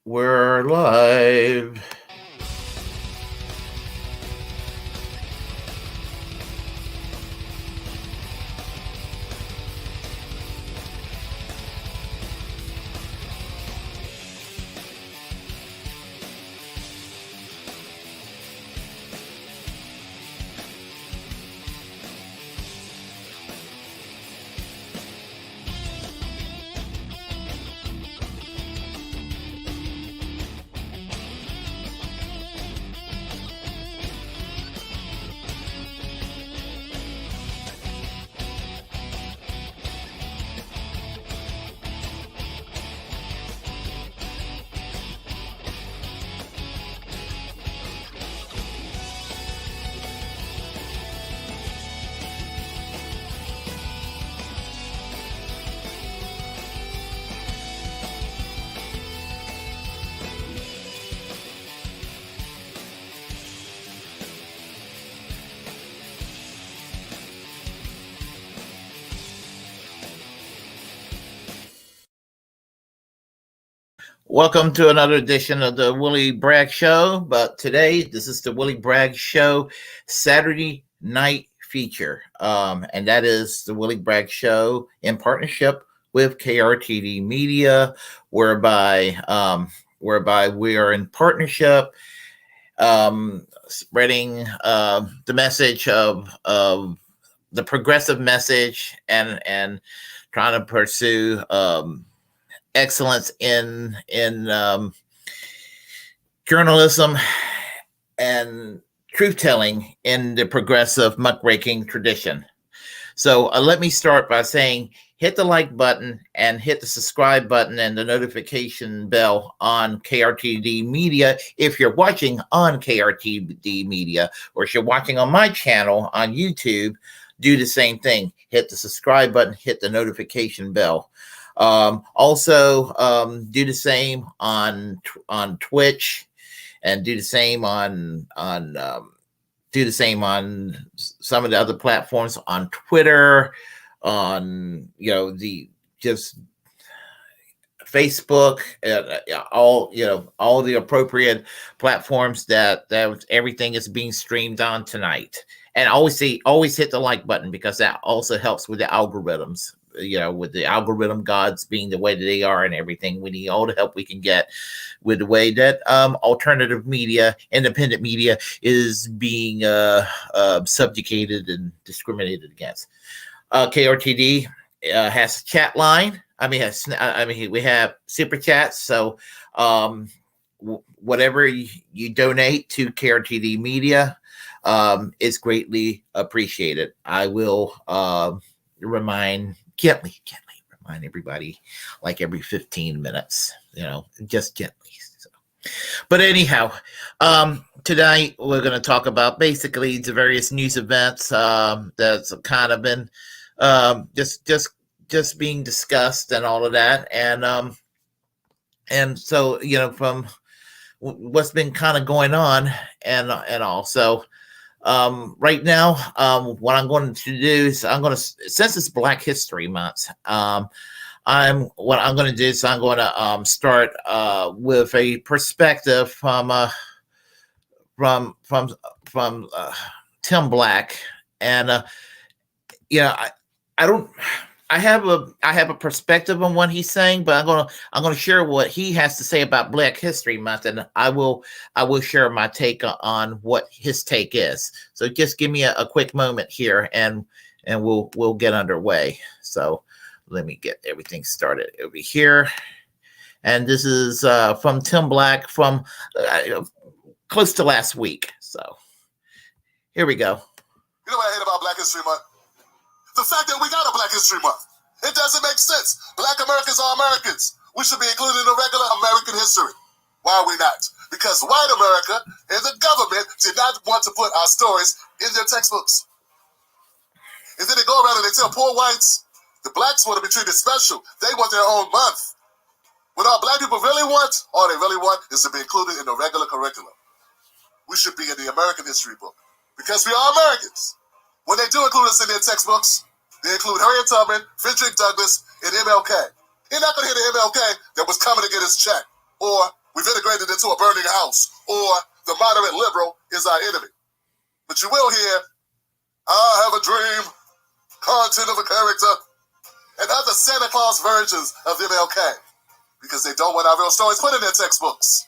We're live. Welcome to another edition of the Willy Bragg Show. But today, this is the Willy Bragg Show Saturday night feature. And that is the Willy Bragg Show in partnership with KRTD Media, whereby we are in partnership spreading the message of the progressive message and trying to pursue excellence in journalism and truth telling in the progressive muckraking tradition. So let me start by saying hit the like button and hit the subscribe button and the notification bell on KRTD Media if you're watching on KRTD Media, or if you're watching on my channel on YouTube, do the same thing. Hit the subscribe button, hit the notification bell. Also, do the same on Twitch, and do the same on some of the other platforms, on Twitter, on the just Facebook, all the appropriate platforms that everything is being streamed on tonight. And always hit the like button, because that also helps with the algorithms. With the algorithm gods being the way that they are and everything, we need all the help we can get with the way that alternative media, independent media is being subjugated and discriminated against. KRTD has a chat line. We have super chats. So whatever you donate to KRTD Media is greatly appreciated. I will gently remind everybody, like every 15 minutes, just gently. So. But anyhow, tonight we're going to talk about basically the various news events that's kind of been just being discussed and all of that, and so from what's been kind of going on and also. Right now, what I'm going to do is since it's Black History Month, I'm going to start with a perspective from Tim Black, and I have a perspective on what he's saying, but I'm gonna share what he has to say about Black History Month, and I will share my take on what his take is. So just give me a quick moment here, and we'll get underway. So let me get everything started over here, and this is from Tim Black from close to last week. So here we go. You know what I hate about Black History Month? The fact that we got a Black History Month. It doesn't make sense. Black Americans are Americans. We should be included in the regular American history. Why are we not? Because white America and the government did not want to put our stories in their textbooks. And then they go around and they tell poor whites, the blacks want to be treated special. They want their own month. What all black people really want, all they really want, is to be included in the regular curriculum. We should be in the American history book. Because we are Americans. When they do include us in their textbooks, they include Harriet Tubman, Frederick Douglass, and MLK. You're not going to hear the MLK that was coming to get his check, or we've integrated into a burning house, or the moderate liberal is our enemy. But you will hear, I have a dream, content of a character, and other Santa Claus versions of MLK, because they don't want our real stories put in their textbooks.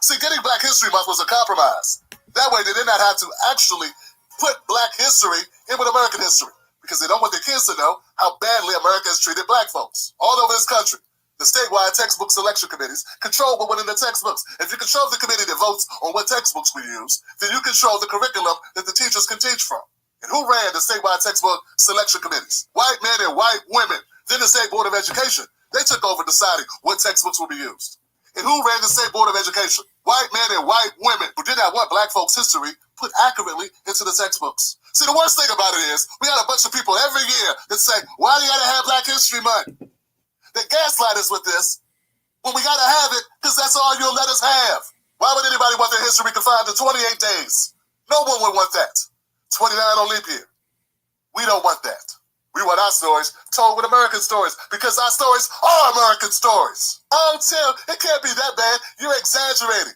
See, getting Black History Month was a compromise. That way they did not have to actually put Black history in with American history, because they don't want their kids to know how badly America has treated Black folks all over this country. The statewide textbook selection committees control what went in the textbooks. If you control the committee that votes on what textbooks we use, then you control the curriculum that the teachers can teach from. And who ran the statewide textbook selection committees? White men and white women. Then the State Board of Education. They took over deciding what textbooks will be used. And who ran the State Board of Education? White men and white women who did not want Black folks' history put accurately into the textbooks. See, the worst thing about it is we got a bunch of people every year that say, why do you gotta have Black History Month? They gaslight us with this when we gotta have it because that's all you'll let us have. Why would anybody want their history confined to 28 days? No one would want that. 29 on leap year. We don't want that. We want our stories told with American stories because our stories are American stories. Oh, Tim, it can't be that bad. You're exaggerating.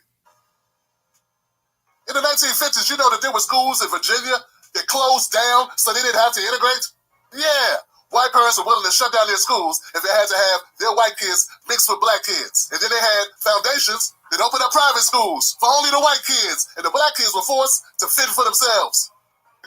In the 1950s, you know that there were schools in Virginia that closed down so they didn't have to integrate? Yeah. White parents were willing to shut down their schools if they had to have their white kids mixed with Black kids. And then they had foundations that opened up private schools for only the white kids. And the Black kids were forced to fend for themselves.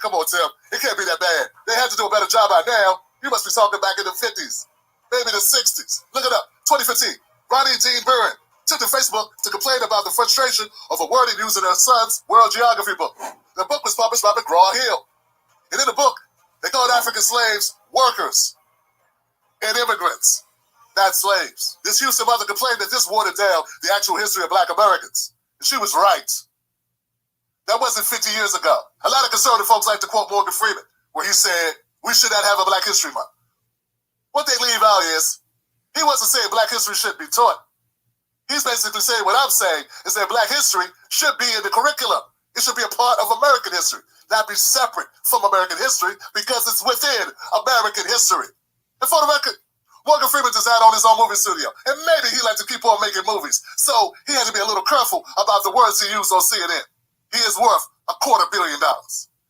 Come on, Tim. It can't be that bad. They had to do a better job by now. You must be talking back in the 50s, maybe the 60s. Look it up. 2015. Ronnie Dean Burren took to Facebook to complain about the frustration of a wording used in her son's World Geography book. The book was published by McGraw-Hill. And in the book, they called African slaves workers and immigrants, not slaves. This Houston mother complained that this watered down the actual history of Black Americans. And she was right. That wasn't 50 years ago. A lot of conservative folks like to quote Morgan Freeman, where he said, we should not have a Black History Month. What they leave out is, he wasn't saying Black history shouldn't be taught. He's basically saying what I'm saying is that Black history should be in the curriculum. It should be a part of American history, not be separate from American history because it's within American history. And for the record, Morgan Freeman just had on his own movie studio, and maybe he liked to keep on making movies, so he had to be a little careful about the words he used on CNN. He is worth $250 million.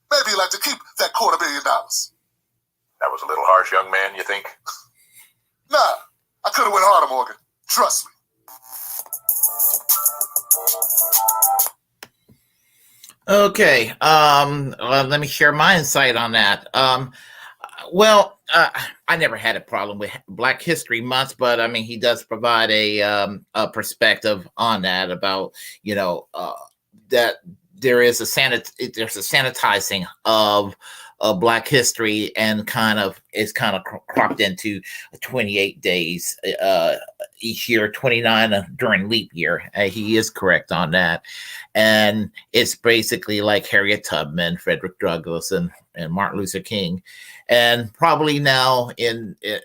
Maybe he'd like to keep that $250 million. That was a little harsh, young man, you think? Nah, I could have went harder, Morgan. Trust me. Okay. Let me share my insight on that. I never had a problem with Black History Month, but I mean, he does provide a perspective on that about, that there's a sanitizing of Black history and it's kind of cropped into 28 days each year, 29 during leap year. He is correct on that. And it's basically like Harriet Tubman, Frederick Douglass, and Martin Luther King. And probably now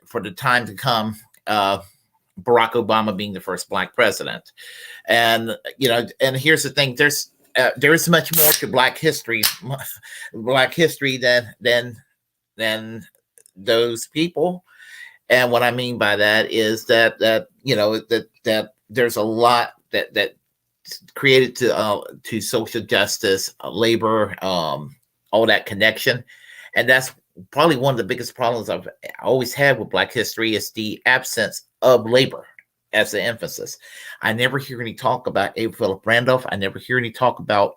for the time to come, Barack Obama being the first Black president. And, and here's the thing, there is much more to Black history than those people. And what I mean by that is that there's a lot that created to social justice, labor, all that connection. And that's probably one of the biggest problems I've always had with Black history is the absence of labor as an emphasis. I never hear any talk about A. Philip Randolph. I never hear any talk about,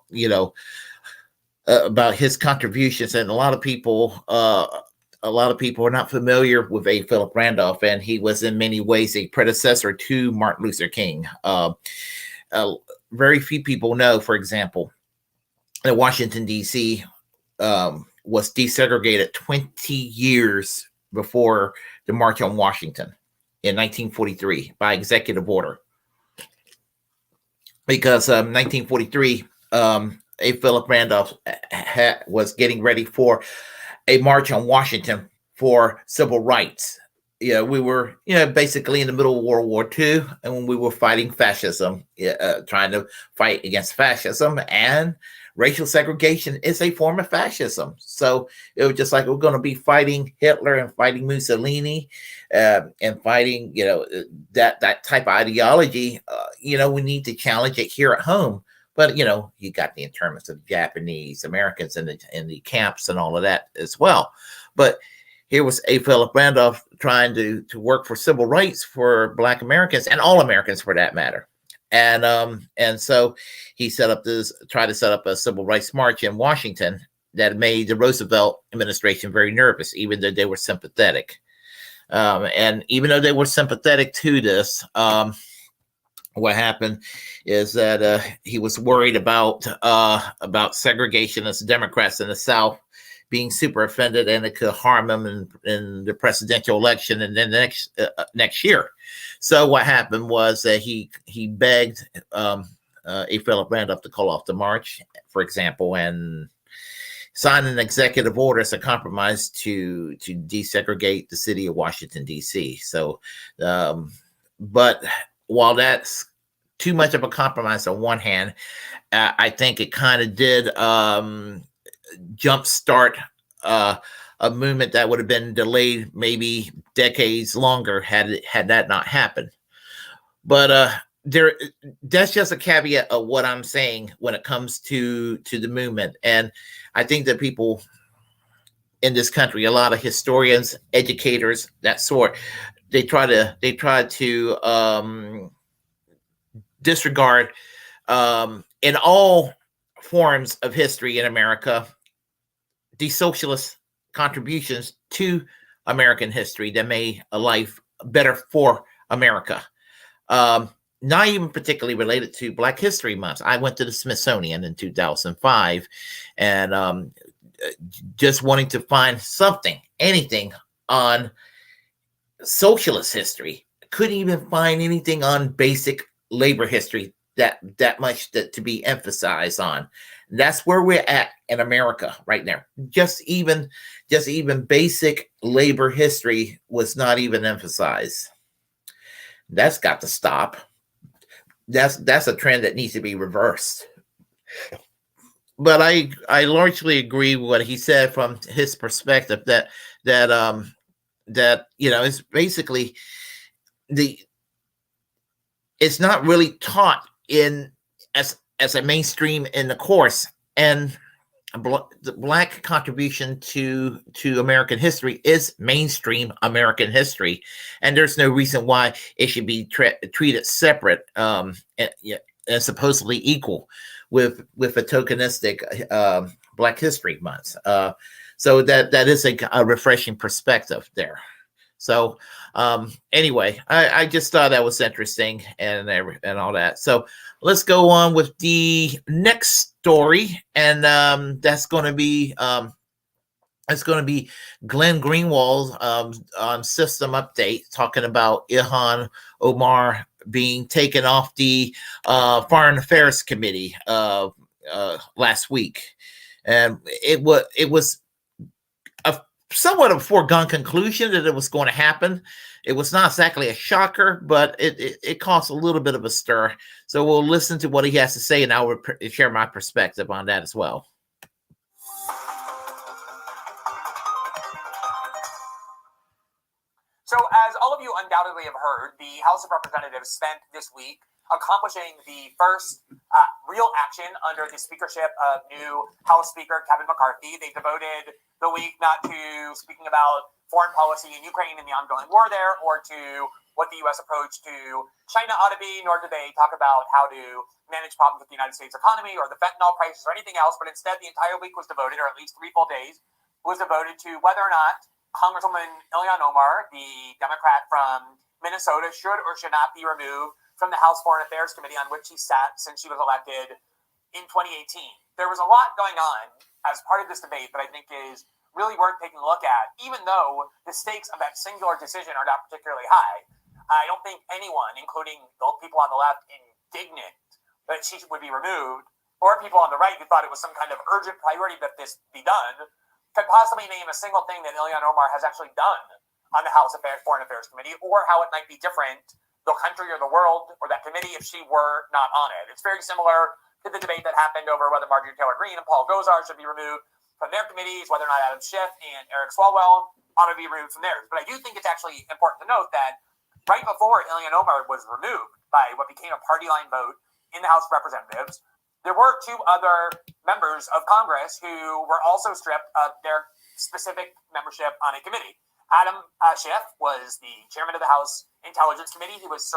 about his contributions. And a lot of people are not familiar with A. Philip Randolph, and he was in many ways a predecessor to Martin Luther King. Very few people know, for example, that Washington, D.C. Was desegregated 20 years before the March on Washington in 1943 by executive order. Because 1943, A. Philip Randolph was getting ready for a march on Washington for civil rights. we were, basically in the middle of World War II, and when we were fighting fascism, trying to fight against fascism, and racial segregation is a form of fascism. So it was just like we're going to be fighting Hitler and fighting Mussolini, and fighting, that type of ideology. We need to challenge it here at home. But you got the internments of Japanese Americans in the camps and all of that as well. But here was A. Philip Randolph trying to work for civil rights for Black Americans and all Americans for that matter. And so he tried to set up a civil rights march in Washington that made the Roosevelt administration very nervous, even though they were sympathetic. And even though they were sympathetic to this, what happened is that he was worried about segregationist Democrats in the South being super offended, and it could harm him in the presidential election and then next year. So what happened was that he begged A. Philip Randolph to call off the march, for example, and sign an executive order as a compromise to desegregate the city of Washington, D.C. So, but while that's too much of a compromise on one hand, I think it kind of did jumpstart a movement that would have been delayed maybe decades longer had that not happened. But that's just a caveat of what I'm saying when it comes to the movement. And I think that people in this country, a lot of historians, educators, that sort, they try to disregard in all forms of history in America the socialist contributions to American history that made a life better for America. Not even particularly related to Black History Month. I went to the Smithsonian in 2005 and just wanting to find anything on socialist history. Couldn't even find anything on basic labor history that much to be emphasized on. That's where we're at in America right now. Just even basic labor history was not even emphasized. That's got to stop. That's a trend that needs to be reversed. But I largely agree with what he said from his perspective that it's basically it's not really taught in as a mainstream in the course, and the Black contribution to American history is mainstream American history, and there's no reason why it should be treated separate and supposedly equal with a tokenistic Black History Month. So that is a refreshing perspective there. So anyway, I just thought that was interesting and all that. So let's go on with the next story, and that's going to be Glenn Greenwald's system update, talking about Ilhan Omar being taken off the Foreign Affairs Committee last week, and it was somewhat of a foregone conclusion that it was going to happen. It was not exactly a shocker, but it caused a little bit of a stir. So we'll listen to what he has to say, and I will share my perspective on that as well. So as all of you undoubtedly have heard, the House of Representatives spent this week accomplishing the first real action under the speakership of new House Speaker Kevin McCarthy. They devoted the week not to speaking about foreign policy in Ukraine and the ongoing war there, or to what the U.S. approach to China ought to be, nor did they talk about how to manage problems with the United States economy or the fentanyl crisis or anything else. But instead, the entire week was devoted, or at least 3 full days, was devoted to whether or not Congresswoman Ilhan Omar, the Democrat from Minnesota, should or should not be removed from the House Foreign Affairs Committee on which she sat since she was elected in 2018. There was a lot going on as part of this debate that I think is really worth taking a look at, even though the stakes of that singular decision are not particularly high. I don't think anyone, including the people on the left indignant that she would be removed, or people on the right who thought it was some kind of urgent priority that this be done, could possibly name a single thing that Ilhan Omar has actually done on the House Foreign Affairs Committee, or how it might be different, the country or the world or that committee, if she were not on it. It's very similar to the debate that happened over whether Marjorie Taylor Greene and Paul Gosar should be removed from their committees, whether or not Adam Schiff and Eric Swalwell ought to be removed from theirs. But I do think it's actually important to note that right before Ilhan Omar was removed by what became a party line vote in the House of Representatives, there were two other members of Congress who were also stripped of their specific membership on a committee. Adam Schiff was the chairman of the House Intelligence Committee. He was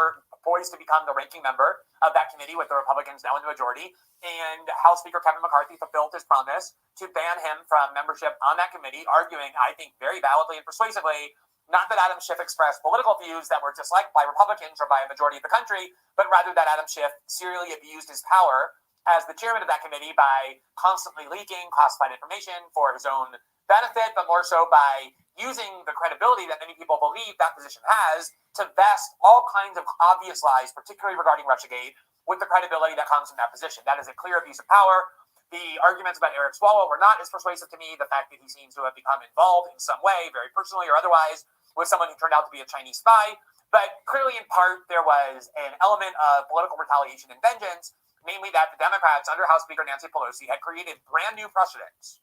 poised to become the ranking member of that committee with the Republicans now in the majority. And House Speaker Kevin McCarthy fulfilled his promise to ban him from membership on that committee, arguing, I think, very validly and persuasively, not that Adam Schiff expressed political views that were disliked by Republicans or by a majority of the country, but rather that Adam Schiff serially abused his power as the chairman of that committee by constantly leaking classified information for his own benefit, but more so by using the credibility that many people believe that position has to vest all kinds of obvious lies, particularly regarding Russiagate, with the credibility that comes from that position. That is a clear abuse of power. The arguments about Eric Swalwell were not as persuasive to me. The fact that he seems to have become involved in some way, very personally or otherwise, with someone who turned out to be a Chinese spy. But clearly, in part, there was an element of political retaliation and vengeance, namely that the Democrats under House Speaker Nancy Pelosi had created brand new precedents,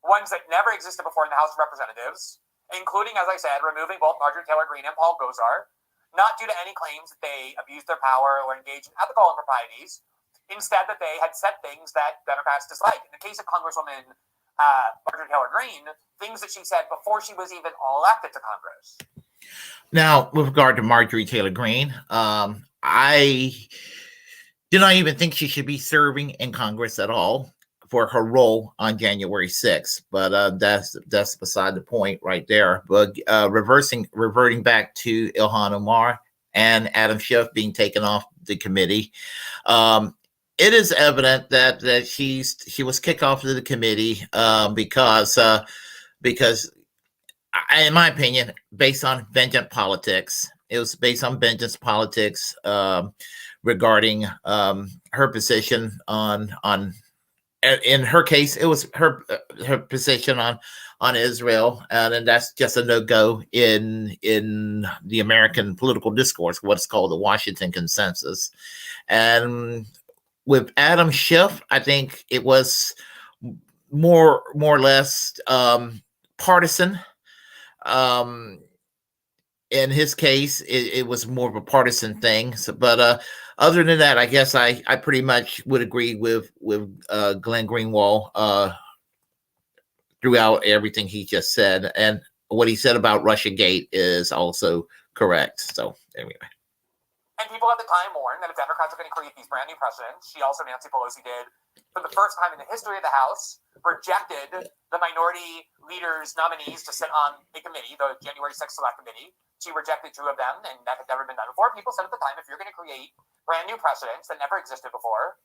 ones that never existed before in the House of Representatives, including, as I said, removing both Marjorie Taylor Greene and Paul Gosar, not due to any claims that they abused their power or engaged in ethical improprieties, instead that they had said things that Democrats disliked. In the case of Congresswoman Marjorie Taylor Greene, things that she said before she was even elected to Congress. Now, with regard to Marjorie Taylor Greene, I do not even think she should be serving in Congress at all for her role on January 6th, but that's beside the point right there. But reverting back to Ilhan Omar and Adam Schiff being taken off the committee, it is evident that she was kicked off of the committee because in my opinion, based on vengeance politics. It was based on vengeance politics regarding her position on. In her case, it was her position on Israel, and that's just a no-go in the American political discourse, what's called the Washington Consensus. And with Adam Schiff, I think it was more or less partisan. In his case, it was more of a partisan thing. So, but other than that, I guess I pretty much would agree with Glenn Greenwald throughout everything he just said, and what he said about Russiagate is also correct. So anyway. And people at the time warned that if Democrats are going to create these brand new precedents, Nancy Pelosi did, for the first time in the history of the House, rejected the minority leaders' nominees to sit on a committee, the January 6th Select Committee. She rejected two of them, and that had never been done before. People said at the time, if you're going to create brand new precedents that never existed before,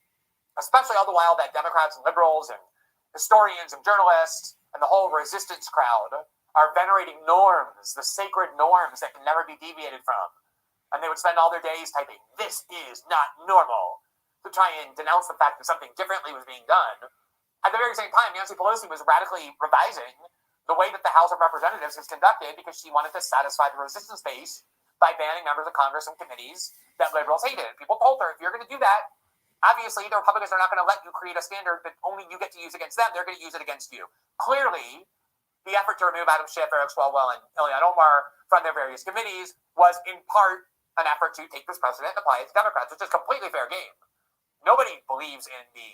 especially all the while that Democrats and liberals and historians and journalists and the whole resistance crowd are venerating norms, the sacred norms that can never be deviated from. And they would spend all their days typing, "This is not normal," to try and denounce the fact that something differently was being done. At the very same time, Nancy Pelosi was radically revising the way that the House of Representatives is conducted because she wanted to satisfy the resistance base by banning members of Congress and committees that liberals hated. People told her, if you're going to do that, obviously the Republicans are not going to let you create a standard that only you get to use against them. They're going to use it against you. Clearly, the effort to remove Adam Schiff, Eric Swalwell, and Ilhan Omar from their various committees was in part an effort to take this precedent and apply it to Democrats, which is completely fair game. Nobody believes in the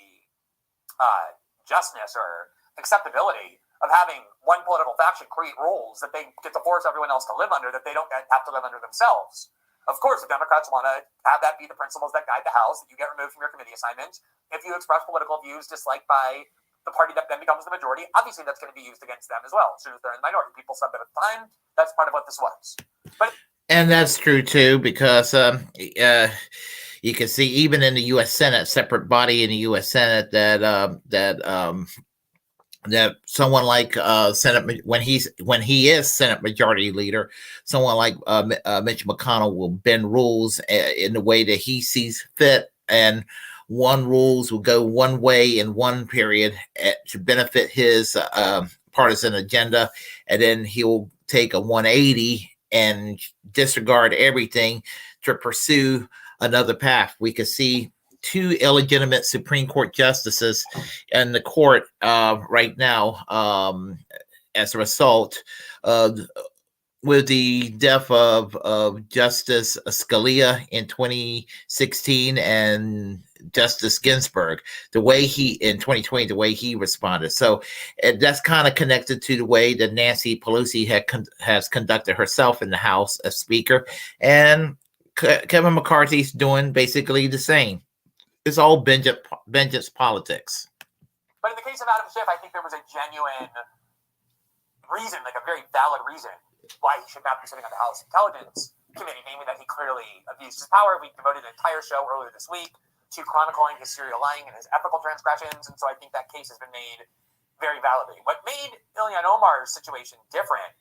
justness or acceptability of having one political faction create rules that they get to force everyone else to live under that they don't have to live under themselves. Of course, the Democrats want to have that be the principles that guide the House, that you get removed from your committee assignments. If you express political views disliked by the party that then becomes the majority, obviously that's going to be used against them as well, as soon as they're in the minority. People said that at the time. That's part of what this was. And that's true, too, because you can see even in the U.S. Senate, separate body in the U.S. Senate, that someone like Senate, when he is Senate Majority Leader, someone like Mitch McConnell will bend rules in the way that he sees fit, and one rules will go one way in one period to benefit his partisan agenda, and then he'll take a 180 and disregard everything to pursue another path. We could see two illegitimate Supreme Court justices in the court right now as a result of with the death of Justice Scalia in 2016 and Justice Ginsburg, the way he in 2020, the way he responded. So that's kind of connected to the way that Nancy Pelosi has conducted herself in the House as Speaker, and Kevin McCarthy's doing basically the same. It's all vengeance politics. But in the case of Adam Schiff, I think there was a genuine reason, like a very valid reason, why he should not be sitting on the House Intelligence Committee, namely that he clearly abused his power. We devoted an entire show earlier this week to chronicling his serial lying and his ethical transgressions, and so I think that case has been made very validly. What made Ilhan Omar's situation different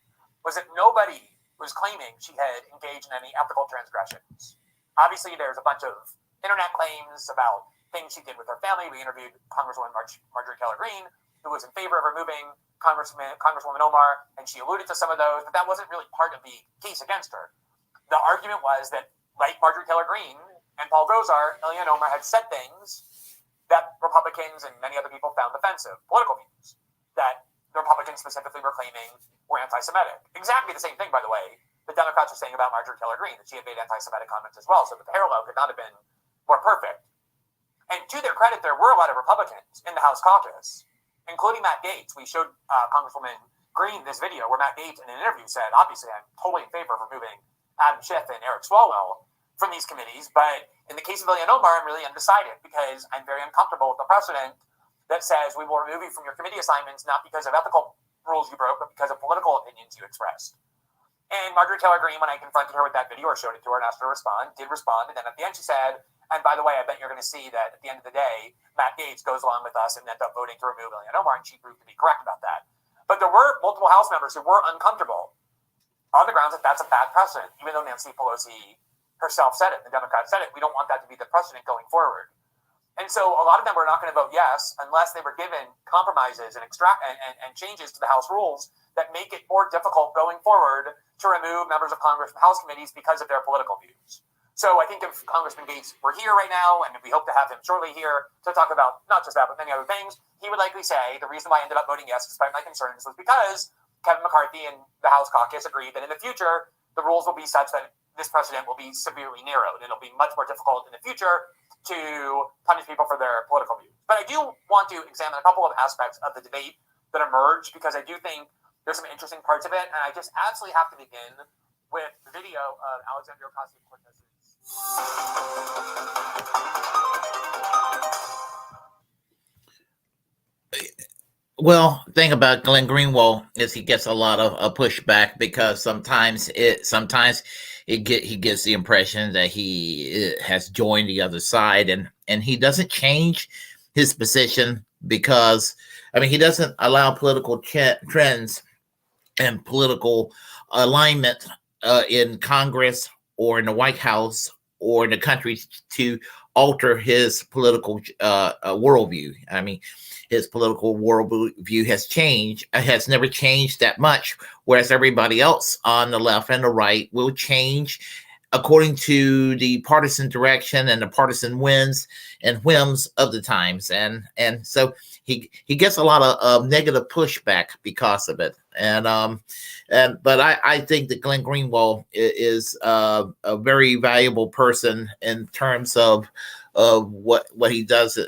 was that nobody was claiming she had engaged in any ethical transgressions. Obviously, there's a bunch of internet claims about things she did with her family. We interviewed Congresswoman Marjorie Taylor Greene, who was in favor of removing Congresswoman Omar, and she alluded to some of those, but that wasn't really part of the case against her. The argument was that, like Marjorie Taylor Greene and Paul Gosar, Ilhan Omar had said things that Republicans and many other people found offensive, political views, that the Republicans specifically were claiming were anti-Semitic. Exactly the same thing, by the way, the Democrats are saying about Marjorie Taylor Greene, that she had made anti-Semitic comments as well, so that the parallel could not have been more perfect. And to their credit, there were a lot of Republicans in the House caucus, including Matt Gaetz. We showed Congresswoman Greene this video where Matt Gaetz in an interview said, obviously, I'm totally in favor of removing Adam Schiff and Eric Swalwell from these committees, but in the case of Ilhan Omar, I'm really undecided because I'm very uncomfortable with the precedent that says we will remove you from your committee assignments not because of ethical rules you broke, but because of political opinions you expressed. And Marjorie Taylor Greene, when I confronted her with that video or showed it to her and asked her to respond, did respond, and then at the end she said, and by the way, I bet you're going to see that at the end of the day, Matt Gaetz goes along with us and ended up voting to remove Ilhan Omar, and she proved to be correct about that. But there were multiple House members who were uncomfortable on the grounds that that's a bad precedent, even though Nancy Pelosi herself said it, the Democrats said it. We don't want that to be the precedent going forward. And so a lot of them were not going to vote yes unless they were given compromises and changes to the House rules that make it more difficult going forward to remove members of Congress from House committees because of their political views. So I think if Congressman Gaetz were here right now, and we hope to have him shortly here to talk about not just that, but many other things, he would likely say the reason why I ended up voting yes, despite my concerns, was because Kevin McCarthy and the House caucus agreed that in the future, the rules will be such that this precedent will be severely narrowed. It'll be much more difficult in the future to punish people for their political views. But I do want to examine a couple of aspects of the debate that emerged, because I do think there's some interesting parts of it, and I just absolutely have to begin with the video of Alexandria Ocasio-Cortez's. Well, the thing about Glenn Greenwald is he gets a lot of pushback because sometimes he gets the impression that he has joined the other side, and he doesn't change his position because, I mean, he doesn't allow political trends and political alignment in Congress or in the White House or in the country to alter his political worldview. I mean, his political worldview has never changed that much, whereas everybody else on the left and the right will change according to the partisan direction and the partisan winds and whims of the times. And so he gets a lot of negative pushback because of it. But I think that Glenn Greenwald is a very valuable person in terms of what he does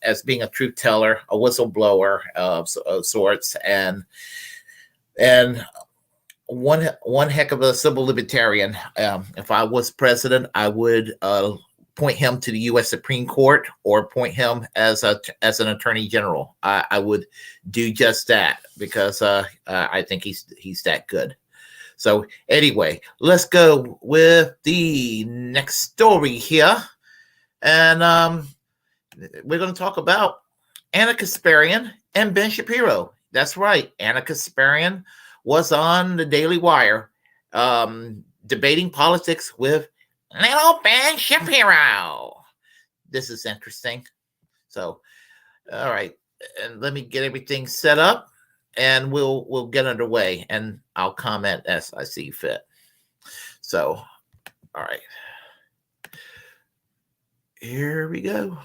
as being a truth teller, a whistleblower of sorts, and one heck of a civil libertarian. If I was president, I would point him to the U.S. Supreme Court or point him as an attorney general. I would do just that because I think he's that good. So anyway, let's go with the next story here. And we're going to talk about Ana Kasparian and Ben Shapiro. That's right. Ana Kasparian was on the Daily Wire debating politics with little Ben Shapiro. This is interesting. So, all right. And let me get everything set up and we'll get underway, and I'll comment as I see fit. So, all right, here we go.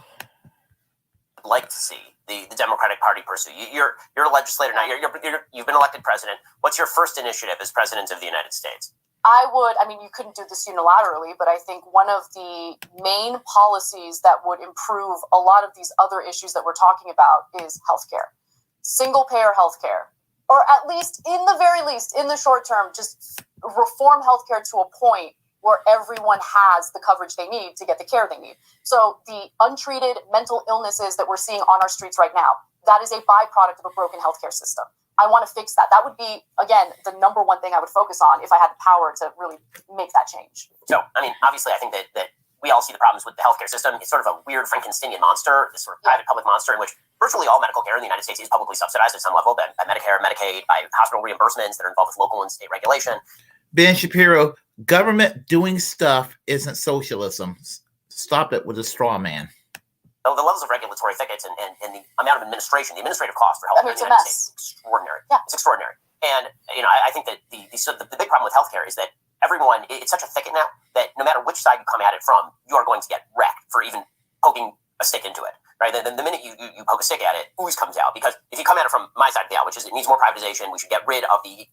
Like to see the Democratic Party pursue. You're a legislator now. You've been elected president. What's your first initiative as president of the United States? You couldn't do this unilaterally, but I think one of the main policies that would improve a lot of these other issues that we're talking about is healthcare. Single-payer healthcare, or at least, in the very least, in the short term, just reform healthcare to a point where everyone has the coverage they need to get the care they need. So the untreated mental illnesses that we're seeing on our streets right now, that is a byproduct of a broken healthcare system. I want to fix that. That would be, again, the number one thing I would focus on if I had the power to really make that change. So, obviously, I think that we all see the problems with the healthcare system. It's sort of a weird Frankensteinian monster, this sort of private public monster in which virtually all medical care in the United States is publicly subsidized at some level by Medicare, Medicaid, by hospital reimbursements that are involved with local and state regulation. Ben Shapiro, government doing stuff isn't socialism. Stop it with a straw man. The levels of regulatory thickets and the amount of administration, the administrative cost for healthcare in the United States is extraordinary. Yeah. It's extraordinary. And, I think that the big problem with healthcare is that everyone, it's such a thicket now that no matter which side you come at it from, you are going to get wrecked for even poking a stick into it, right? The minute you poke a stick at it, ooze comes out. Because if you come at it from my side of the aisle, which is it needs more privatization, we should get rid of the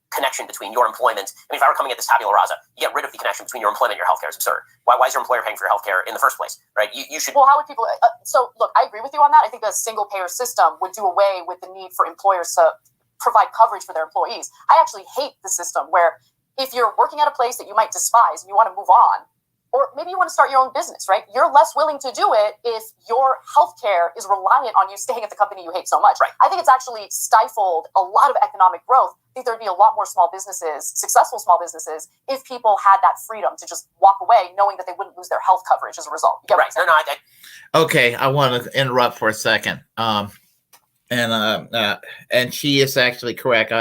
connection between your employment. If I were coming at this tabula rasa, you get rid of the connection between your employment and your healthcare. It's absurd. Why is your employer paying for your healthcare in the first place, right? You should. Well, how would people? So, look, I agree with you on that. I think a single-payer system would do away with the need for employers to provide coverage for their employees. I actually hate the system where if you're working at a place that you might despise and you want to move on, or maybe you want to start your own business, right? You're less willing to do it if your healthcare is reliant on you staying at the company you hate so much. Right. I think it's actually stifled a lot of economic growth. I think there'd be a lot more small businesses, successful small businesses, if people had that freedom to just walk away knowing that they wouldn't lose their health coverage as a result. You get right. What I'm saying? Okay, I want to interrupt for a second. And she is actually correct.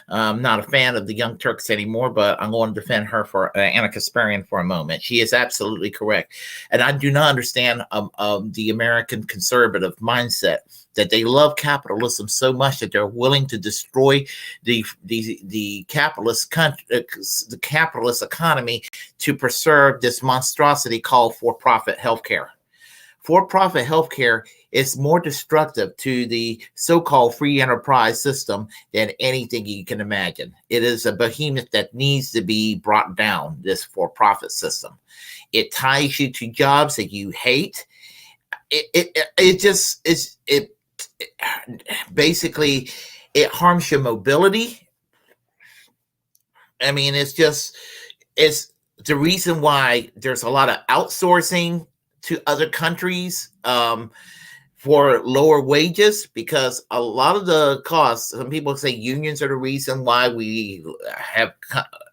I'm not a fan of the Young Turks anymore, but I'm going to defend her for Anna Kasparian for a moment. She is absolutely correct. And I do not understand the American conservative mindset that they love capitalism so much that they're willing to destroy the capitalist the capitalist economy to preserve this monstrosity called for-profit healthcare. For-profit healthcare is more destructive to the so-called free enterprise system than anything you can imagine. It is a behemoth that needs to be brought down, this for-profit system. It ties you to jobs that you hate. Basically, it harms your mobility. It's the reason why there's a lot of outsourcing to other countries for lower wages, because a lot of the costs, some people say unions are the reason why we have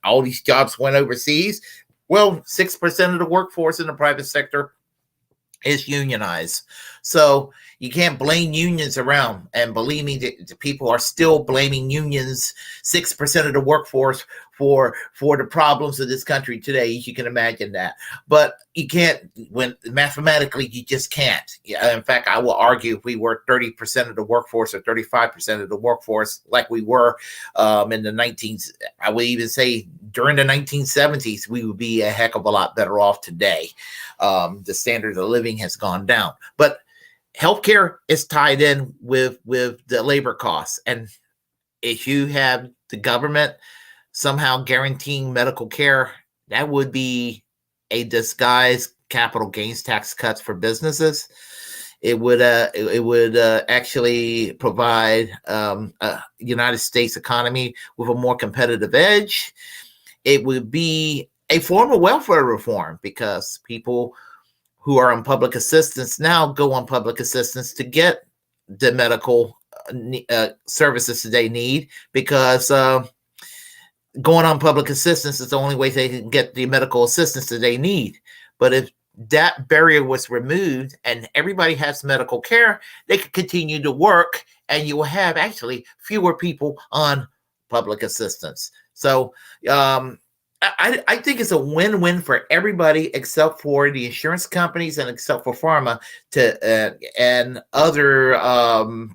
all these jobs went overseas. Well, 6% of the workforce in the private sector is unionized. So you can't blame unions around. And believe me, the people are still blaming unions, 6% of the workforce, for the problems of this country today. You can imagine that. But you can't, when mathematically, you just can't. In fact, I will argue if we were 30% of the workforce or 35% of the workforce like we were in the 19s, I would even say during the 1970s, we would be a heck of a lot better off today. The standard of living has gone down. But healthcare is tied in with the labor costs. And if you have the government somehow guaranteeing medical care, that would be a disguised capital gains tax cuts for businesses. It would actually provide a United States economy with a more competitive edge. It would be a form of welfare reform, because people who are on public assistance now go on public assistance to get the medical services that they need, because going on public assistance is the only way they can get the medical assistance that they need. But if that barrier was removed and everybody has medical care, they could continue to work, and you will have actually fewer people on public assistance. So I think it's a win-win for everybody except for the insurance companies and except for pharma and other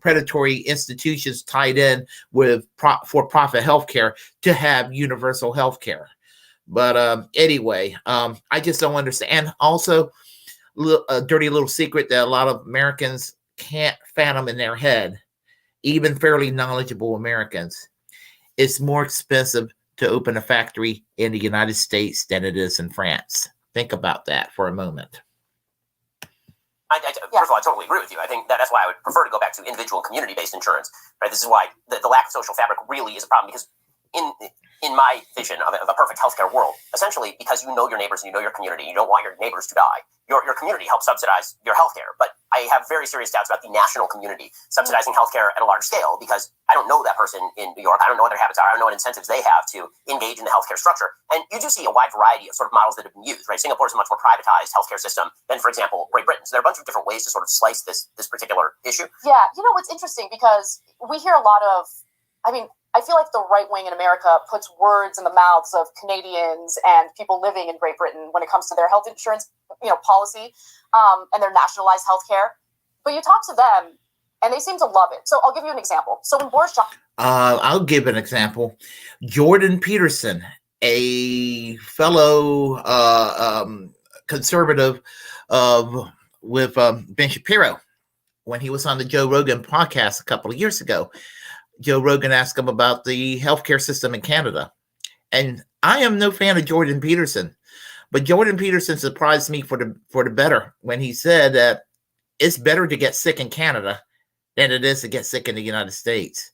predatory institutions tied in with for-profit healthcare to have universal healthcare. But anyway, I just don't understand. And also, a dirty little secret that a lot of Americans can't fathom in their head, even fairly knowledgeable Americans, it's more expensive to open a factory in the United States than it is in France. Think about that for a moment. First of all, I totally agree with you. I think that's why I would prefer to go back to individual and community-based insurance. Right? This is why the lack of social fabric really is a problem, because in my vision of a perfect healthcare world, essentially, because you know your neighbors and you know your community, you don't want your neighbors to die. Your community helps subsidize your healthcare. But I have very serious doubts about the national community subsidizing healthcare at a large scale, because I don't know that person in New York. I don't know what their habits are. I don't know what incentives they have to engage in the healthcare structure. And you do see a wide variety of sort of models that have been used, right? Singapore is a much more privatized healthcare system than, for example, Great Britain. So there are a bunch of different ways to sort of slice this particular issue. Yeah, what's interesting, because we hear a lot of, I feel like the right wing in America puts words in the mouths of Canadians and people living in Great Britain when it comes to their health insurance, policy, and their nationalized healthcare. But you talk to them, and they seem to love it. So I'll give you an example. So when Boris Johnson, I'll give an example. Jordan Peterson, a fellow conservative with Ben Shapiro, when he was on the Joe Rogan podcast a couple of years ago, Joe Rogan asked him about the healthcare system in Canada. And I am no fan of Jordan Peterson, but Jordan Peterson surprised me for the better when he said that it's better to get sick in Canada than it is to get sick in the United States.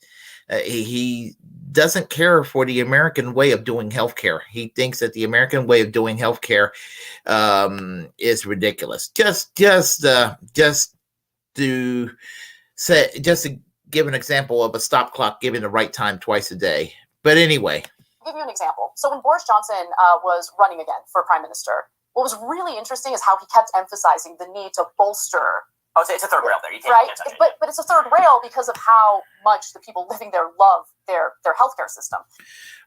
He doesn't care for the American way of doing healthcare. He thinks that the American way of doing healthcare is ridiculous. Just to give an example of a stop clock giving the right time twice a day. But anyway. I'll give you an example. So when Boris Johnson was running again for prime minister, what was really interesting is how he kept emphasizing the need to bolster. Oh, it's a third rail there. You can't touch it. But it's a third rail because of how much the people living there love their healthcare system.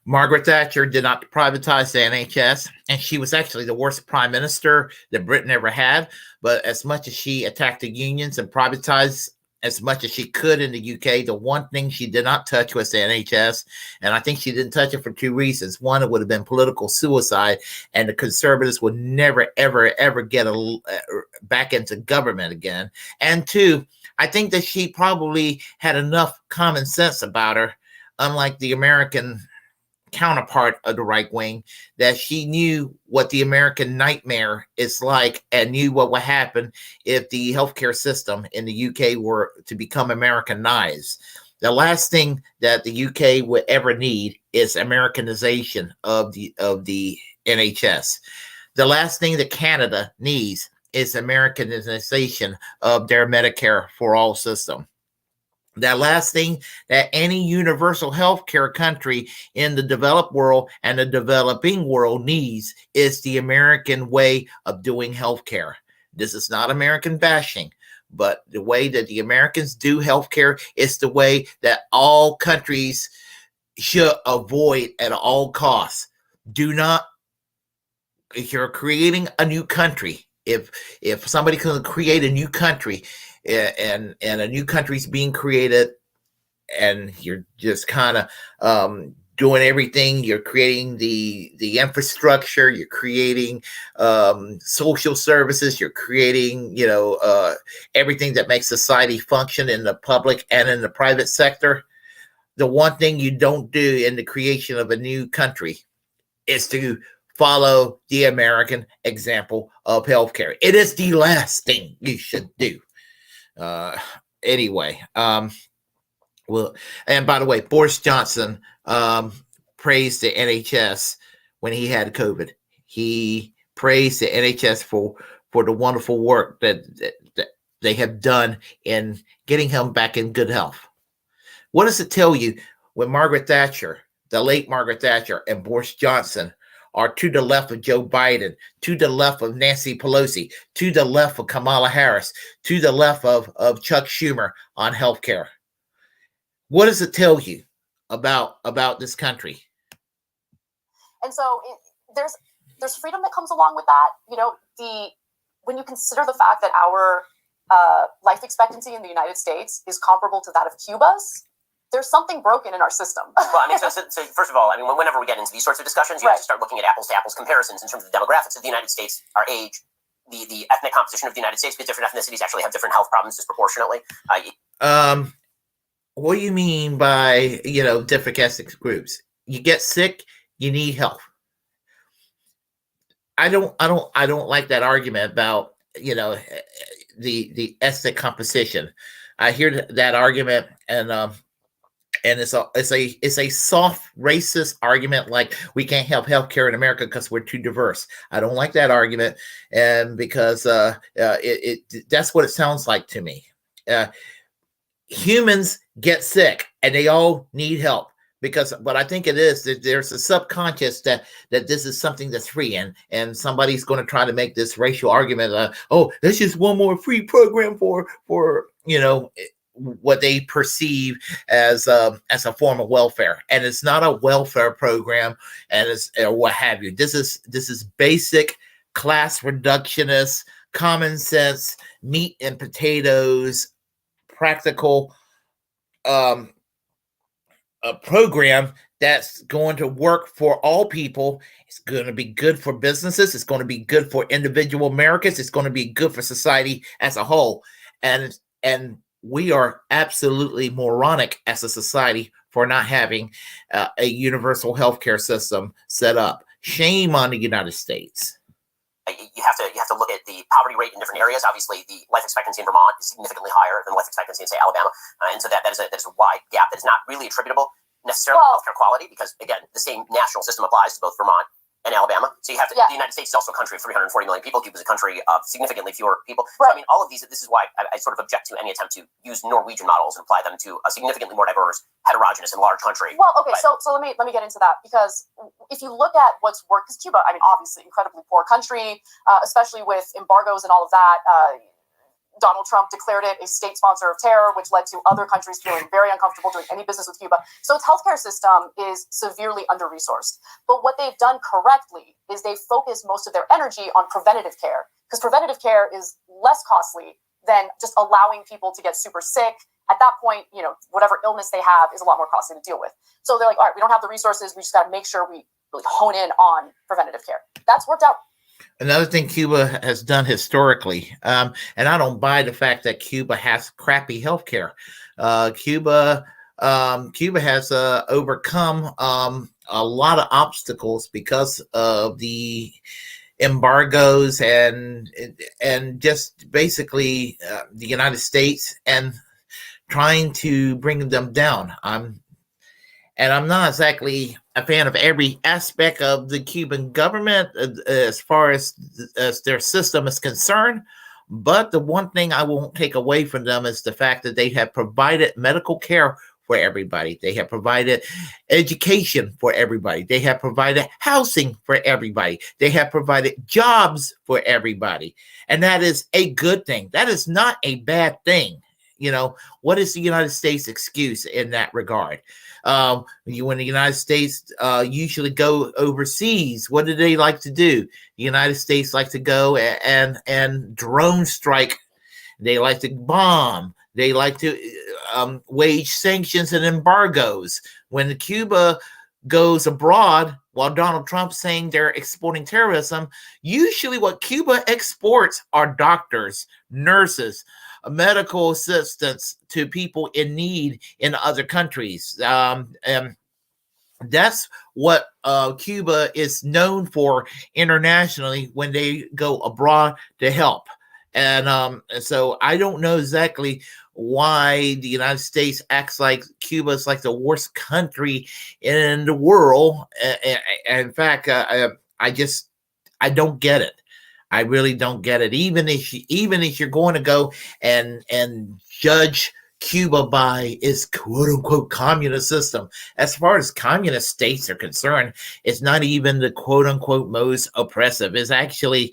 Margaret Thatcher did not privatize the NHS, and she was actually the worst prime minister that Britain ever had. But as much as she attacked the unions and privatized as much as she could in the UK, the one thing she did not touch was the NHS. And I think she didn't touch it for two reasons. One, it would have been political suicide, and the Conservatives would never, ever, ever get back into government again. And two, I think that she probably had enough common sense about her, unlike the American counterpart of the right wing, that she knew what the American nightmare is like and knew what would happen if the healthcare system in the UK were to become Americanized. The last thing that the UK would ever need is Americanization of the NHS. The last thing that Canada needs is Americanization of their Medicare for all system. That last thing that any universal healthcare country in the developed world and the developing world needs is the American way of doing healthcare. This is not American bashing, but the way that the Americans do healthcare is the way that all countries should avoid at all costs. Do not, if you're creating a new country, if somebody can create a new country, and a new country's being created, and you're just kind of doing everything. You're creating the infrastructure. You're creating social services. You're creating everything that makes society function in the public and in the private sector. The one thing you don't do in the creation of a new country is to follow the American example of healthcare. It is the last thing you should do. Anyway, well, and by the way, Boris Johnson praised the NHS when he had COVID. He praised the NHS for the wonderful work that they have done in getting him back in good health. What does it tell you when Margaret Thatcher, the late Margaret Thatcher, and Boris Johnson are to the left of Joe Biden, to the left of Nancy Pelosi, to the left of Kamala Harris, to the left of Chuck Schumer on healthcare? What does it tell you about this country? And so there's freedom that comes along with that. When you consider the fact that our life expectancy in the United States is comparable to that of Cuba's, there's something broken in our system. Well, I mean, so first of all, I mean, whenever we get into these sorts of discussions, you have to start looking at apples to apples comparisons in terms of the demographics of the United States, our age, the ethnic composition of the United States, because different ethnicities actually have different health problems disproportionately. What do you mean by, different ethnic groups? You get sick, you need help. I don't like that argument about, the ethnic composition. I hear that argument, and it's a soft racist argument, like we can't have healthcare in America because we're too diverse. I don't like that argument, and because that's what it sounds like to me. Humans get sick, and they all need help. Because what I think it is, that there's a subconscious that this is something that's free, and somebody's going to try to make this racial argument. This is one more free program for what they perceive as a form of welfare, and it's not a welfare program, and it's or what have you. This is basic class reductionist, common sense, meat and potatoes, practical. A program that's going to work for all people. It's going to be good for businesses. It's going to be good for individual Americans. It's going to be good for society as a whole. And we are absolutely moronic as a society for not having a universal healthcare system set up. Shame on the United States. You have to look at the poverty rate in different areas. Obviously, the life expectancy in Vermont is significantly higher than life expectancy in, say, Alabama, and so that is a wide gap that is not really attributable necessarily to healthcare quality, because again, the same national system applies to both Vermont and Alabama. So you have to. The United States is also a country of 340 million people. Cuba is a country of significantly fewer people. Right. So I mean, all of these. This is why I sort of object to any attempt to use Norwegian models and apply them to a significantly more diverse, heterogeneous, and large country. Well, okay, so let me get into that, because if you look at what's worked, because Cuba, I mean, obviously incredibly poor country, especially with embargoes and all of that. Donald Trump declared it a state sponsor of terror, which led to other countries feeling very uncomfortable doing any business with Cuba. So its healthcare system is severely under-resourced. But what they've done correctly is they focus most of their energy on preventative care, because preventative care is less costly than just allowing people to get super sick. At that point, whatever illness they have is a lot more costly to deal with. So they're like, all right, we don't have the resources. We just got to make sure we really hone in on preventative care. That's worked out. Another thing Cuba has done historically, and I don't buy the fact that Cuba has crappy healthcare. Cuba has overcome a lot of obstacles because of the embargoes and just basically the United States and trying to bring them down. I'm not exactly a fan of every aspect of the Cuban government as far as their system is concerned. But the one thing I won't take away from them is the fact that they have provided medical care for everybody. They have provided education for everybody. They have provided housing for everybody. They have provided jobs for everybody. And that is a good thing. That is not a bad thing. What is the United States' excuse in that regard? When the United States usually go overseas, what do they like to do? The United States like to go and drone strike. They like to bomb. They like to wage sanctions and embargoes. When Cuba goes abroad, while Donald Trump's saying they're exporting terrorism, usually what Cuba exports are doctors, nurses, medical assistance to people in need in other countries. And that's what Cuba is known for internationally when they go abroad to help. And so I don't know exactly why the United States acts like Cuba is like the worst country in the world. In fact, I don't get it. I really don't get it. Even if you're going to go and judge Cuba by its quote unquote communist system, as far as communist states are concerned, it's not even the quote unquote most oppressive. They're actually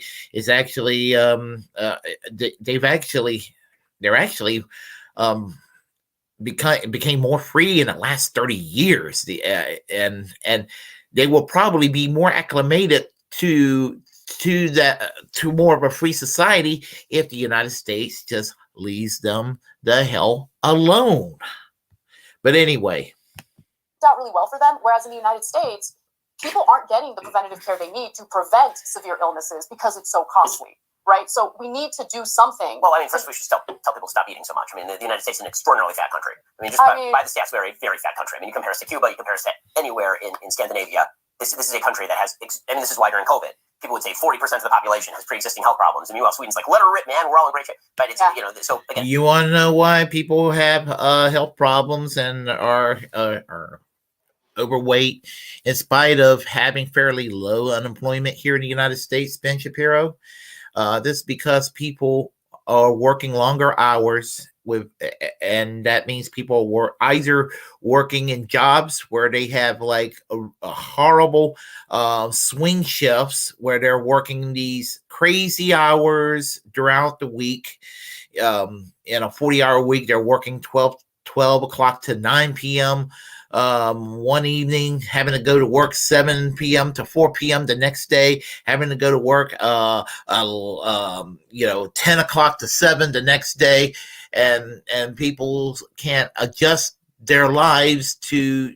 became more free in the last 30 years. And they will probably be more acclimated to more of a free society if the United States just leaves them the hell alone. But anyway, out really well for them. Whereas in the United States, people aren't getting the preventative care they need to prevent severe illnesses because it's so costly, right? So we need to do something. Well, I mean, first we should tell people to stop eating so much. I mean, the United States is an extraordinarily fat country. I mean, by the stats, we're a very fat country. I mean, you compare us to Cuba, you compare us to anywhere in Scandinavia. This is a country that has, and this is why during COVID, people would say 40% of the population has pre-existing health problems. And meanwhile, Sweden's like, let her rip, man. We're all in great shape. But it's, so again. You want to know why people have health problems and are overweight in spite of having fairly low unemployment here in the United States, Ben Shapiro? This is because people are working longer hours and that means people were either working in jobs where they have like a horrible swing shifts where they're working these crazy hours throughout the week. In a 40-hour week, they're working 12 o'clock to 9 p.m. One evening, having to go to work 7 p.m. to 4 p.m. the next day, having to go to work 10 o'clock to 7 the next day, and people can't adjust their lives to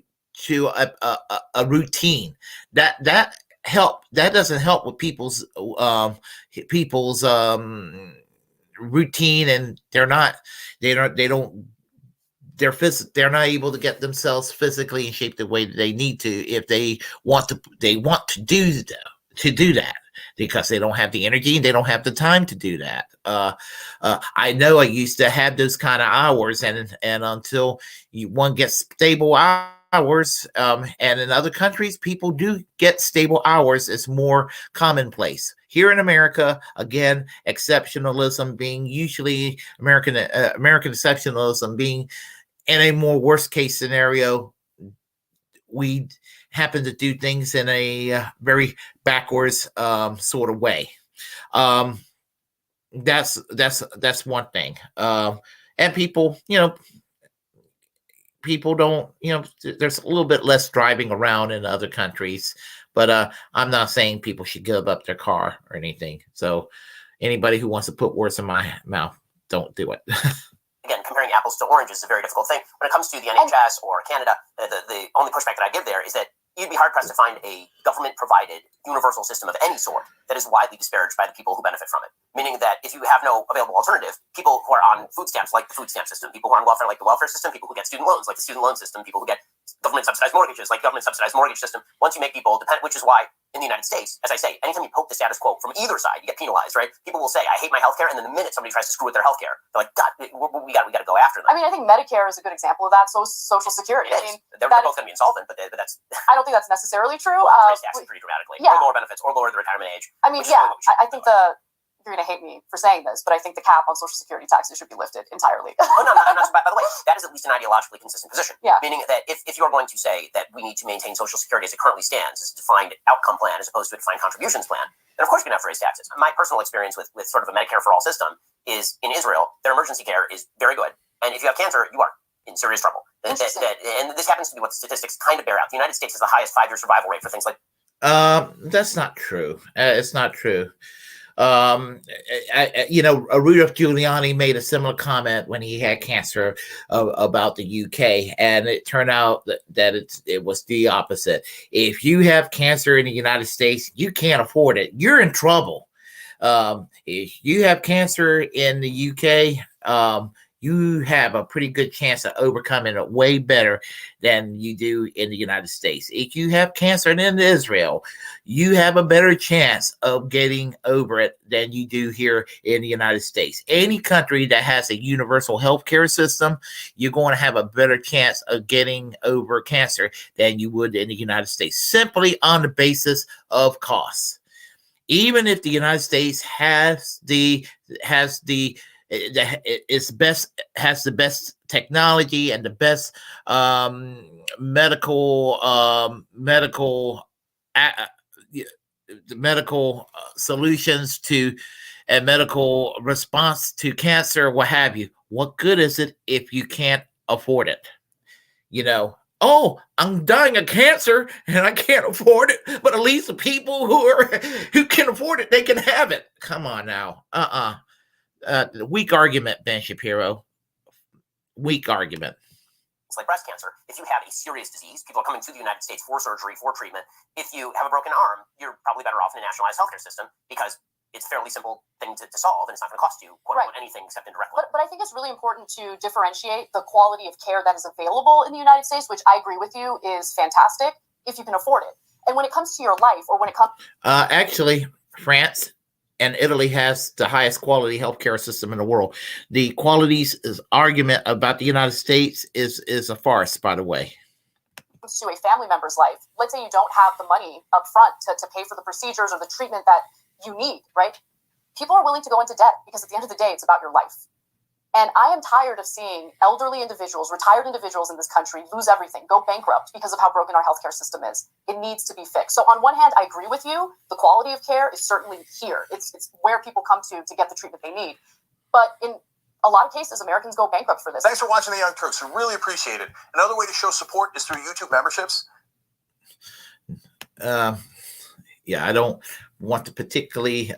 a routine. That doesn't help with people's routine, and they're not able to get themselves physically in shape the way that they need to if they want to do that because they don't have the energy and they don't have the time to do that. I know I used to have those kind of hours, and until one gets stable hours, and in other countries people do get stable hours, it's more commonplace. Here in America, again, exceptionalism being usually American exceptionalism being in a more worst case scenario, we happen to do things in a very backwards sort of way. That's one thing. And people don't, there's a little bit less driving around in other countries, but I'm not saying people should give up their car or anything. So anybody who wants to put words in my mouth, don't do it. Again, comparing apples to oranges is a very difficult thing. When it comes to the NHS or Canada, the only pushback that I give there is that you'd be hard-pressed to find a government-provided universal system of any sort that is widely disparaged by the people who benefit from it. Meaning that if you have no available alternative, people who are on food stamps like the food stamp system, people who are on welfare like the welfare system, people who get student loans like the student loan system, people who get government-subsidized mortgages like government-subsidized mortgage system, once you make people dependent, which is why in the United States, as I say, anytime you poke the status quo from either side, you get penalized, right? People will say, I hate my healthcare, and then the minute somebody tries to screw with their healthcare, they're like, God, we got to go after them. I mean, I think Medicare is a good example of that. So Social Security. I mean, they're both going to be insolvent, but that's. I don't think that's necessarily true. Raise taxes pretty dramatically, yeah. or lower benefits, or lower the retirement age. I mean, yeah, I think you're going to hate me for saying this, but I think the cap on Social Security taxes should be lifted entirely. Oh, no, I'm not. By the way, that is at least an ideologically consistent position. Yeah. Meaning that if you are going to say that we need to maintain Social Security as it currently stands, as a defined outcome plan as opposed to a defined contributions plan, then of course you're going to have to raise taxes. My personal experience with sort of a Medicare for all system is in Israel, their emergency care is very good. And if you have cancer, you are in serious trouble. And this happens to be what the statistics kind of bear out. The United States has the highest 5-year survival rate for things like. That's not true. It's not true. Rudolph Giuliani made a similar comment when he had cancer about the UK, and it turned out that it was the opposite. If you have cancer in the United States, you can't afford it. You're in trouble. If you have cancer in the UK, you have a pretty good chance of overcoming it way better than you do in the United States. If you have cancer in Israel, you have a better chance of getting over it than you do here in the United States. Any country that has a universal healthcare system, you're going to have a better chance of getting over cancer than you would in the United States, simply on the basis of costs. Even if the United States has the best technology and the best medical solutions to and medical response to cancer, what have you. What good is it if you can't afford it? Oh, I'm dying of cancer and I can't afford it, but at least the people who can afford it, they can have it. Come on now. Weak argument, Ben Shapiro. Weak argument. It's like breast cancer. If you have a serious disease, people are coming to the United States for surgery, for treatment. If you have a broken arm, you're probably better off in a nationalized healthcare system because it's a fairly simple thing to solve, and it's not going to cost you, quote unquote, anything except indirectly. But I think it's really important to differentiate the quality of care that is available in the United States, which I agree with you is fantastic if you can afford it. And when it comes to your life, or when it comes... Actually, France and Italy has the highest quality healthcare system in the world. The qualities argument about the United States is a farce, by the way. To a family member's life, let's say you don't have the money up front to pay for the procedures or the treatment that you need, right? People are willing to go into debt because at the end of the day, it's about your life. And I am tired of seeing elderly individuals, retired individuals in this country lose everything, go bankrupt because of how broken our healthcare system is. It needs to be fixed. So on one hand, I agree with you. The quality of care is certainly here. It's where people come to get the treatment they need. But in a lot of cases, Americans go bankrupt for this. Thanks for watching The Young Turks. We really appreciate it. Another way to show support is through YouTube memberships. Yeah, I don't want to particularly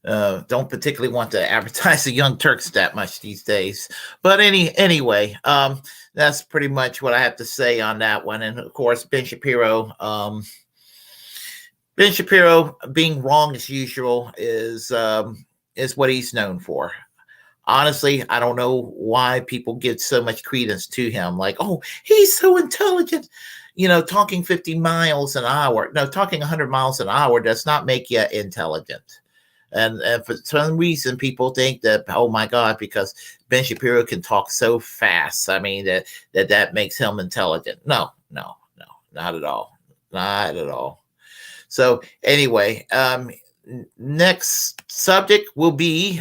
want to advertise the Young Turks that much these days. But anyway, that's pretty much what I have to say on that one. And of course, Ben Shapiro being wrong as usual is what he's known for. Honestly, I don't know why people give so much credence to him. Like, oh, he's so intelligent. You know, talking 50 miles an hour. No, talking 100 miles an hour does not make you intelligent. And for some reason, people think that, oh my God, because Ben Shapiro can talk so fast, I mean, that makes him intelligent. No, not at all. Not at all. So anyway, next subject will be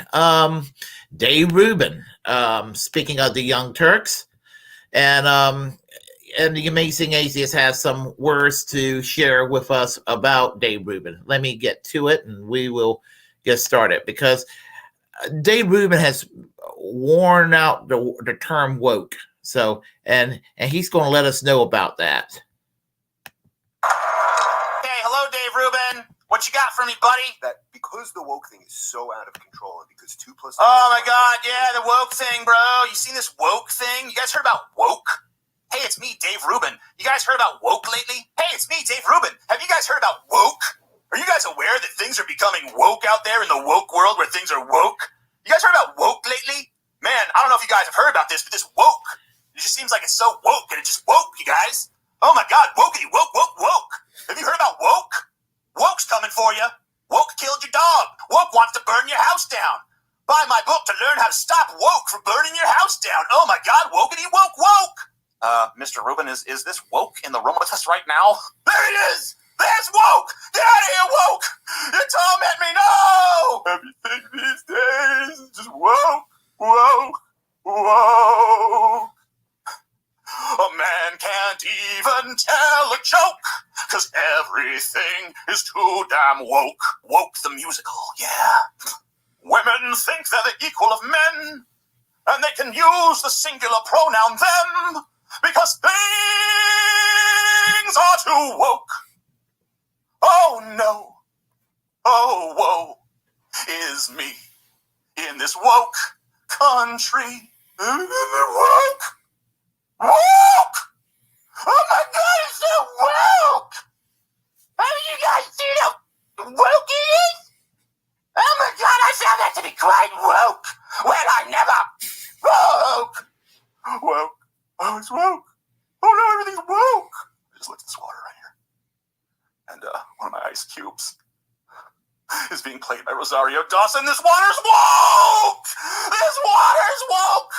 Dave Rubin. Speaking of the Young Turks, and the Amazing Atheist has some words to share with us about Dave Rubin. Let me get to it, and we will get started, because Dave Rubin has worn out the term woke. So, and he's going to let us know about that. Hey, hello, Dave Rubin. What you got for me, buddy? That because the woke thing is so out of control, and because 2 + 2... Oh my God, yeah, the woke thing, bro. You seen this woke thing? You guys heard about woke? Hey, it's me, Dave Rubin. You guys heard about woke lately? Hey, it's me, Dave Rubin. Have you guys heard about woke? Are you guys aware that things are becoming woke out there in the woke world where things are woke? You guys heard about woke lately? Man, I don't know if you guys have heard about this, but this woke, it just seems like it's so woke, and it just woke, you guys. Oh my God, wokey, woke, woke, woke. Have you heard about woke? Woke's coming for you. Woke killed your dog. Woke wants to burn your house down. Buy my book to learn how to stop woke from burning your house down. Oh my God, wokety, woke, woke. Mr. Rubin, is this woke in the room with us right now? There he is. There's woke! Get out of here, woke! You torment me, no! Everything these days is just woke, woke, woke. A man can't even tell a joke, 'cause everything is too damn woke. Woke the musical, yeah. Women think they're the equal of men, and they can use the singular pronoun them, because things are too woke. Oh no, oh woe is me in this woke country. Woke, woke. Oh my God, it's so woke. Have you guys seen how woke it is? Oh my God, I found that to be quite woke. Well, I never woke. Woke. Oh, it's woke. Oh no, everything's woke. I just looked at this water right here. And one of my ice cubes is being played by Rosario Dawson. This water's woke! This water's woke!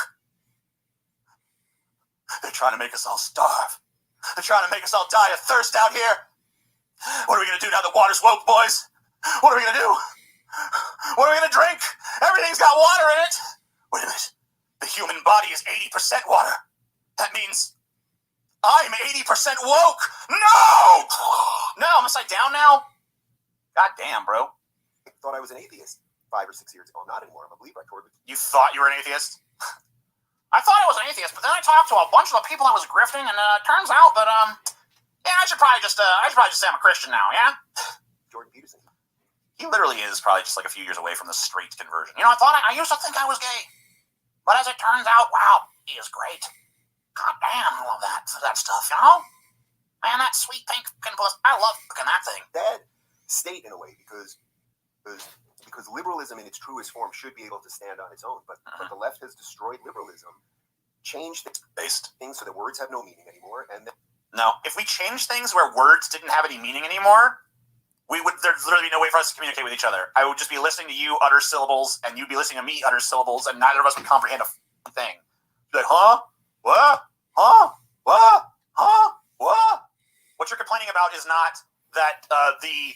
They're trying to make us all starve. They're trying to make us all die of thirst out here. What are we going to do now the water's woke, boys? What are we going to do? What are we going to drink? Everything's got water in it. Wait a minute. The human body is 80% water. That means I'm 80% woke. No! No, I'm upside down now. God damn, bro. I thought I was an atheist 5 or 6 years ago. I'm not anymore. I'm a believer. I toured with... You thought you were an atheist? I thought I was an atheist, but then I talked to a bunch of the people I was grifting, and it turns out that yeah, I should probably just say I'm a Christian now. Yeah. Jordan Peterson. He literally is probably just like a few years away from the straight conversion. You know, I used to think I was gay, but as it turns out, wow, he is great. God damn, I love that stuff, you know? Man, that sweet pink fucking pussy. I love fucking that thing. That state in a way, because liberalism in its truest form should be able to stand on its own, but the left has destroyed liberalism, changed things so that words have no meaning anymore, and no, if we change things where words didn't have any meaning anymore, there's literally no way for us to communicate with each other. I would just be listening to you utter syllables, and you'd be listening to me utter syllables, and neither of us would comprehend a thing. Be like, huh? What? Huh? What? Huh? What? What you're complaining about is not that the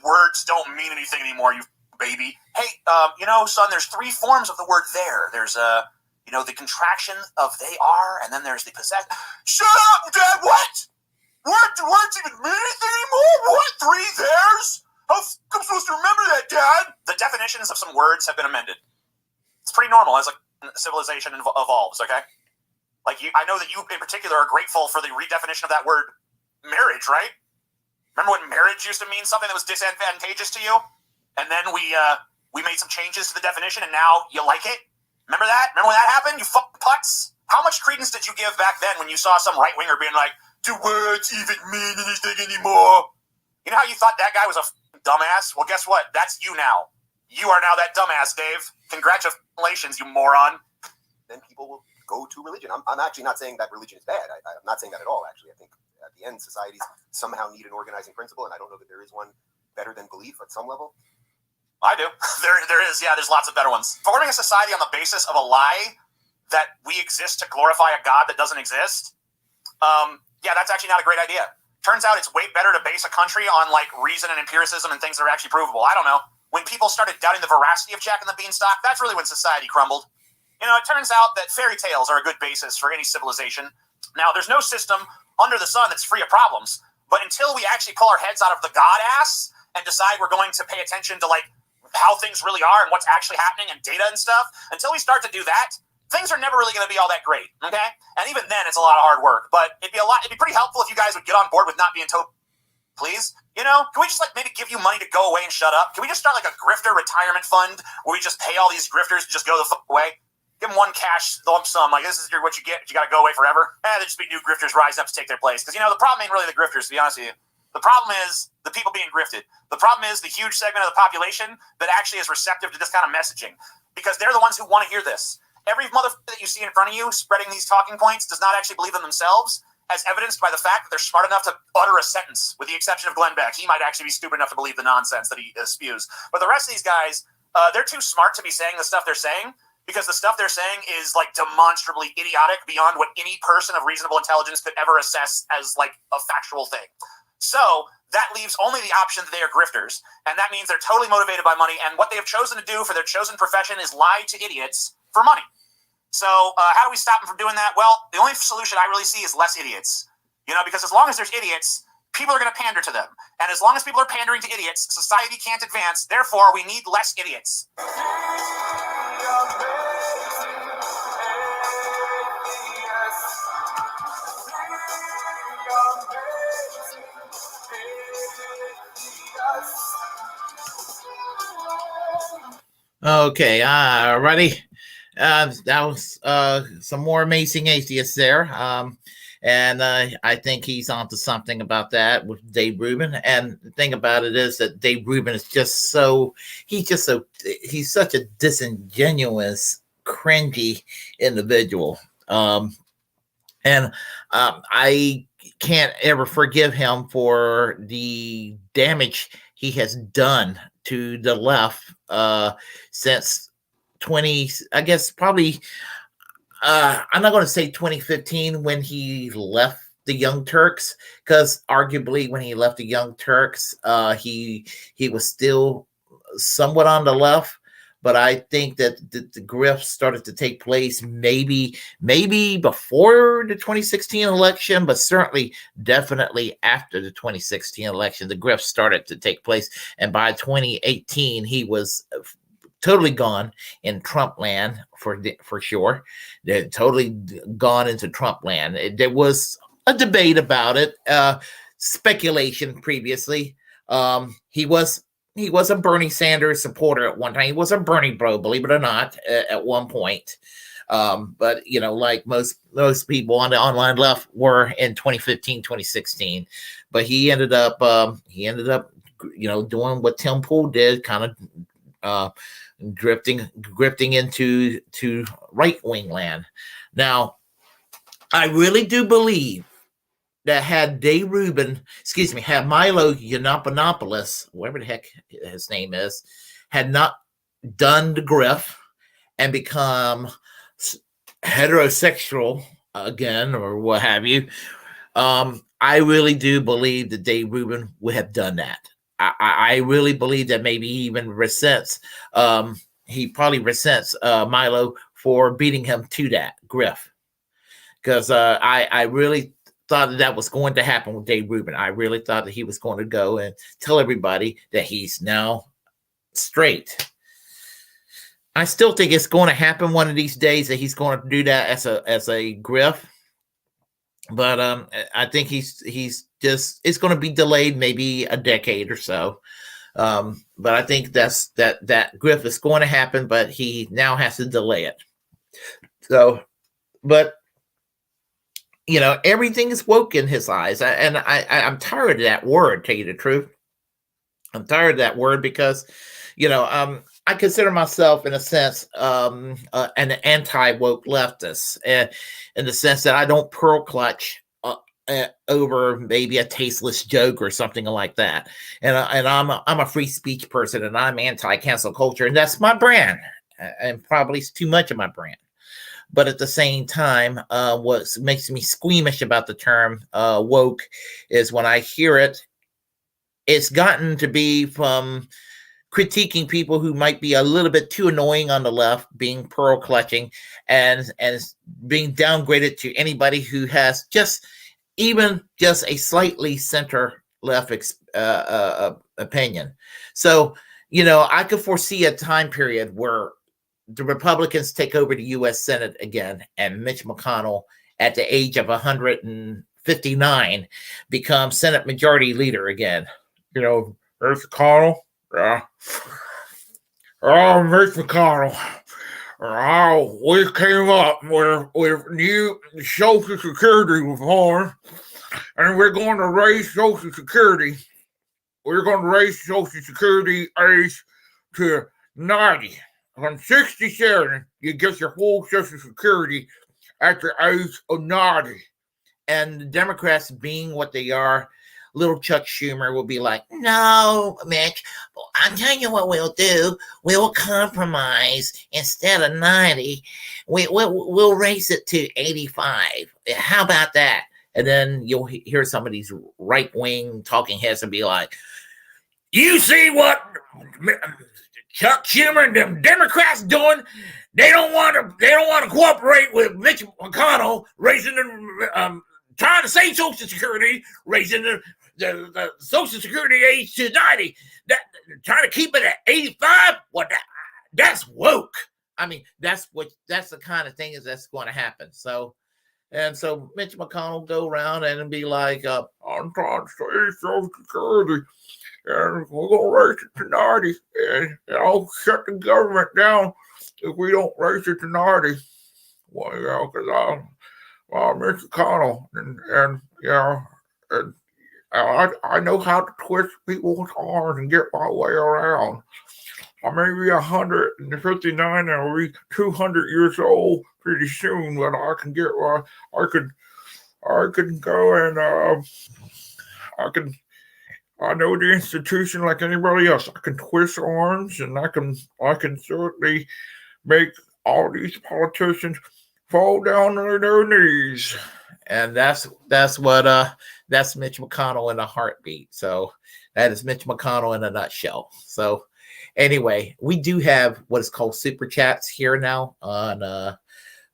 words don't mean anything anymore, you baby. Hey, son, there's 3 forms of the word there. There's the contraction of they are, and then there's the possess. Shut up, Dad! What? Words even mean anything anymore? What? 3 theirs? How am I supposed to remember that, Dad? The definitions of some words have been amended. It's pretty normal as civilization evolves, okay? I know that you in particular are grateful for the redefinition of that word marriage, right? Remember when marriage used to mean something that was disadvantageous to you? And then we made some changes to the definition, and now you like it? Remember that? Remember when that happened? You fucking putz? How much credence did you give back then when you saw some right-winger being like, do words even mean anything anymore? You know how you thought that guy was a dumbass? Well, guess what? That's you now. You are now that dumbass, Dave. Congratulations, you moron. Then people will go to religion. I'm actually not saying that religion is bad. I'm not saying that at all, actually. I think at the end, societies somehow need an organizing principle, and I don't know that there is one better than belief at some level. I do. There is. Yeah, there's lots of better ones. Forming a society on the basis of a lie that we exist to glorify a God that doesn't exist, that's actually not a great idea. Turns out it's way better to base a country on reason and empiricism and things that are actually provable. I don't know. When people started doubting the veracity of Jack and the Beanstalk, that's really when society crumbled. It turns out that fairy tales are a good basis for any civilization. Now, there's no system under the sun that's free of problems. But until we actually pull our heads out of the God ass and decide we're going to pay attention to how things really are and what's actually happening and data and stuff, until we start to do that, things are never really going to be all that great, okay? And even then, it's a lot of hard work. But it'd be pretty helpful if you guys would get on board with not being told, please. Can we just maybe give you money to go away and shut up? Can we just start a grifter retirement fund where we just pay all these grifters to just go the fuck away? Give them one cash lump sum, this is what you get, but you got to go away forever. There'd just be new grifters rising up to take their place. Because, the problem ain't really the grifters, to be honest with you. The problem is the people being grifted. The problem is the huge segment of the population that actually is receptive to this kind of messaging. Because they're the ones who want to hear this. Every motherfucker that you see in front of you spreading these talking points does not actually believe them themselves, as evidenced by the fact that they're smart enough to utter a sentence, with the exception of Glenn Beck. He might actually be stupid enough to believe the nonsense that he spews. But the rest of these guys, they're too smart to be saying the stuff they're saying, because the stuff they're saying is demonstrably idiotic beyond what any person of reasonable intelligence could ever assess as a factual thing. So that leaves only the option that they are grifters, and that means they're totally motivated by money, and what they have chosen to do for their chosen profession is lie to idiots for money. So how do we stop them from doing that? Well, the only solution I really see is less idiots. Because as long as there's idiots, people are going to pander to them. And as long as people are pandering to idiots, society can't advance. Therefore, we need less idiots. Okay, ready? That was some more amazing atheists there. And I think he's onto something about that with Dave Rubin. And the thing about it is that Dave Rubin is he's such a disingenuous, cringy individual. And I can't ever forgive him for the damage he has done to the left since I'm not going to say 2015 when he left the Young Turks, because arguably when he left the Young Turks, he was still somewhat on the left. But I think that the grift started to take place maybe before the 2016 election, but definitely after the 2016 election, the grift started to take place. And by 2018, he was totally gone in Trump land for sure. They're totally gone into Trump land. There was a debate about it, speculation previously. He was he was a Bernie Sanders supporter at one time. He was a Bernie bro, believe it or not, at one point. But you know, like most people on the online left were in 2015, 2016. But he ended up you know, doing what Tim Pool did, kind of drifting into right wing land. Now, I really do believe that had had Milo Yiannopoulos, whatever the heck his name is, had not done the grift and become heterosexual again or what have you, I really do believe that Dave Rubin would have done that. I really believe that maybe he even resents, he probably resents Milo for beating him to that grift. Because I really thought that was going to happen with Dave Rubin. I really thought that he was going to go and tell everybody that he's now straight. I still think it's going to happen one of these days, that he's going to do that as a grift. But I think he's just, it's going to be delayed maybe a decade or so. But I think that grift is going to happen, but he now has to delay it. So, but you know, everything is woke in his eyes, and I'm tired of that word. Tell you the truth, I'm tired of that word because, you know, I consider myself, in a sense, an anti-woke leftist, in the sense that I don't pearl clutch over maybe a tasteless joke or something like that. And I'm a free speech person, and I'm anti-cancel culture, and that's my brand, and probably too much of my brand. But at the same time, what makes me squeamish about the term woke is when I hear it, it's gotten to be from critiquing people who might be a little bit too annoying on the left, being pearl clutching, and being downgraded to anybody who has just a slightly center left opinion. So, you know, I could foresee a time period where the Republicans take over the U.S. Senate again, and Mitch McConnell, at the age of 159, becomes Senate Majority Leader again. You know, Mitch McConnell. Oh, Mitch McConnell. Oh, we came up with new Social Security reform, and we're going to raise Social Security. We're going to raise Social Security age to 90. From 67, you get your full Social Security at the age of 90. And the Democrats, being what they are, little Chuck Schumer will be like, no, Mitch, I'll tell you what we'll do. We'll compromise. Instead of 90, we'll raise it to 85. How about that? And then you'll hear some of these right-wing talking heads and be like, you see what Chuck Schumer and them Democrats doing? They don't want to cooperate with Mitch McConnell raising the trying to save Social Security, raising the Social Security age to 90. That trying to keep it at 85. What? That's woke. I mean, that's the kind of thing that's going to happen. So Mitch McConnell go around and be like, I'm trying to save Social Security, and we're going to raise it to 90, and I'll shut the government down if we don't raise it to 90. Well, you know, because Mitch McConnell, and you know, and I know how to twist people's arms and get my way around. I may be 159 and I'll be 200 years old pretty soon, but I can get I can go and I know the institution like anybody else. I can twist arms, and I can certainly make all these politicians fall down on their knees. And that's Mitch McConnell in a heartbeat. So that is Mitch McConnell in a nutshell. So anyway, we do have what is called super chats here now on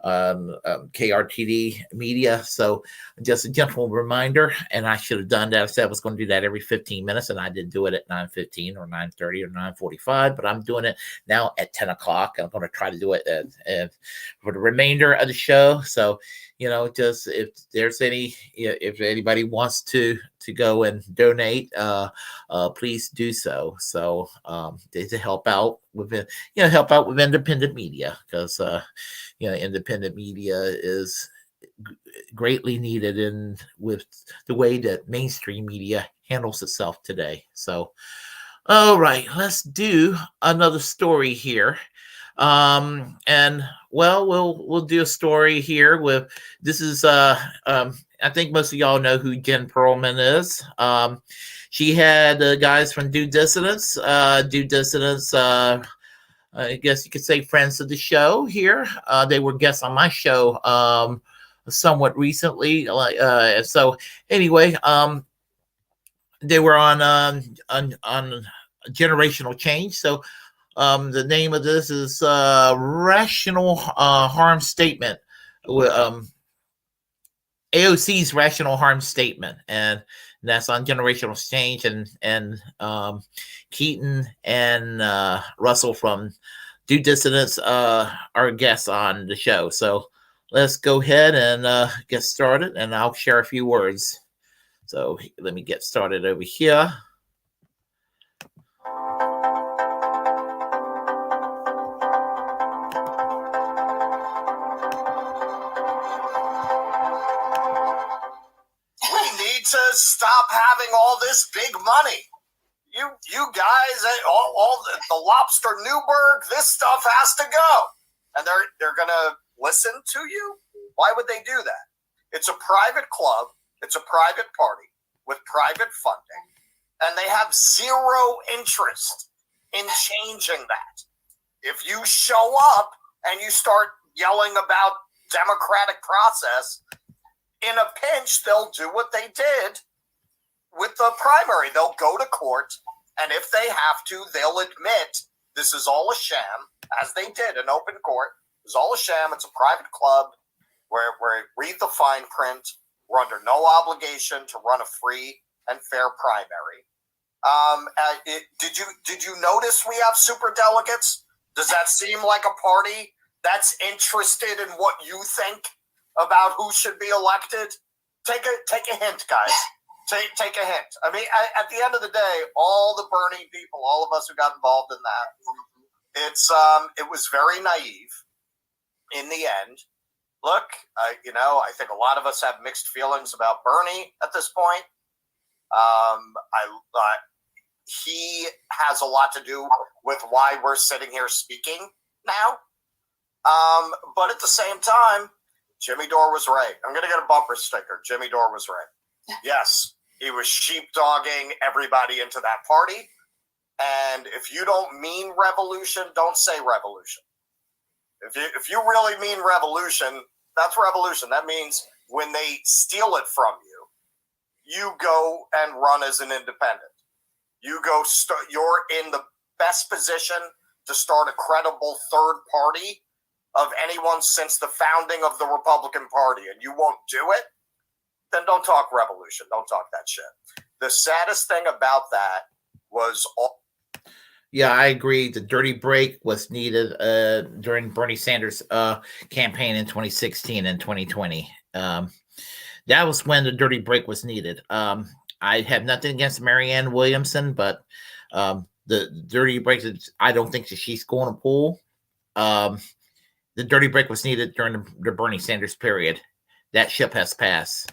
KRTD media. So just a gentle reminder, and I should have done that. I said I was going to do that every 15 minutes, and I did do it at 9:15 or 9:30 or 9:45, but I'm doing it now at 10 o'clock. I'm going to try to do it for the remainder of the show. So, just if there's if anybody wants to go and donate, please do so. So to help out with independent media, because independent media is greatly needed with the way that mainstream media handles itself today. So, all right, let's do another story here. And we'll do a story here with this is I think most of y'all know who Jen Perlman is. She had guys from Due Dissidence. I guess you could say friends of the show here. They were guests on my show somewhat recently. So anyway, they were on generational change. So the name of this is Rational Harm Statement. AOC's Rational Harm Statement, and that's on generational change. And Keaton and Russell from Due Dissidence are guests on the show. So let's go ahead and get started, and I'll share a few words. So let me get started over here. To stop having all this big money. You guys, all the Lobster Newberg, this stuff has to go. And they're gonna listen to you? Why would they do that? It's a private club, it's a private party with private funding, and they have zero interest in changing that. If you show up and you start yelling about democratic process, in a pinch, they'll do what they did with the primary. They'll go to court, and if they have to, they'll admit this is all a sham, as they did in open court. It's all a sham. It's a private club where read the fine print. We're under no obligation to run a free and fair primary. Did you notice we have super delegates? Does that seem like a party that's interested in what you think about who should be elected? Take a hint, guys. Take a hint. I mean, at the end of the day, all the Bernie people, all of us who got involved in that, it was very naive. In the end, look, I think a lot of us have mixed feelings about Bernie at this point. He has a lot to do with why we're sitting here speaking now. But at the same time, Jimmy Dore was right. I'm going to get a bumper sticker. Jimmy Dore was right. Yes, he was sheepdogging everybody into that party. And if you don't mean revolution, don't say revolution. If you really mean revolution, that's revolution. That means when they steal it from you, you go and run as an independent. You go. You're in the best position to start a credible third party of anyone since the founding of the Republican Party, and you won't do it, then don't talk revolution. Don't talk that shit. The saddest thing about that was Yeah, I agree. The dirty break was needed during Bernie Sanders' campaign in 2016 and 2020. That was when the dirty break was needed. I have nothing against Marianne Williamson, but the dirty break, I don't think that she's going to pull. The dirty break was needed during the Bernie Sanders period. That ship has passed.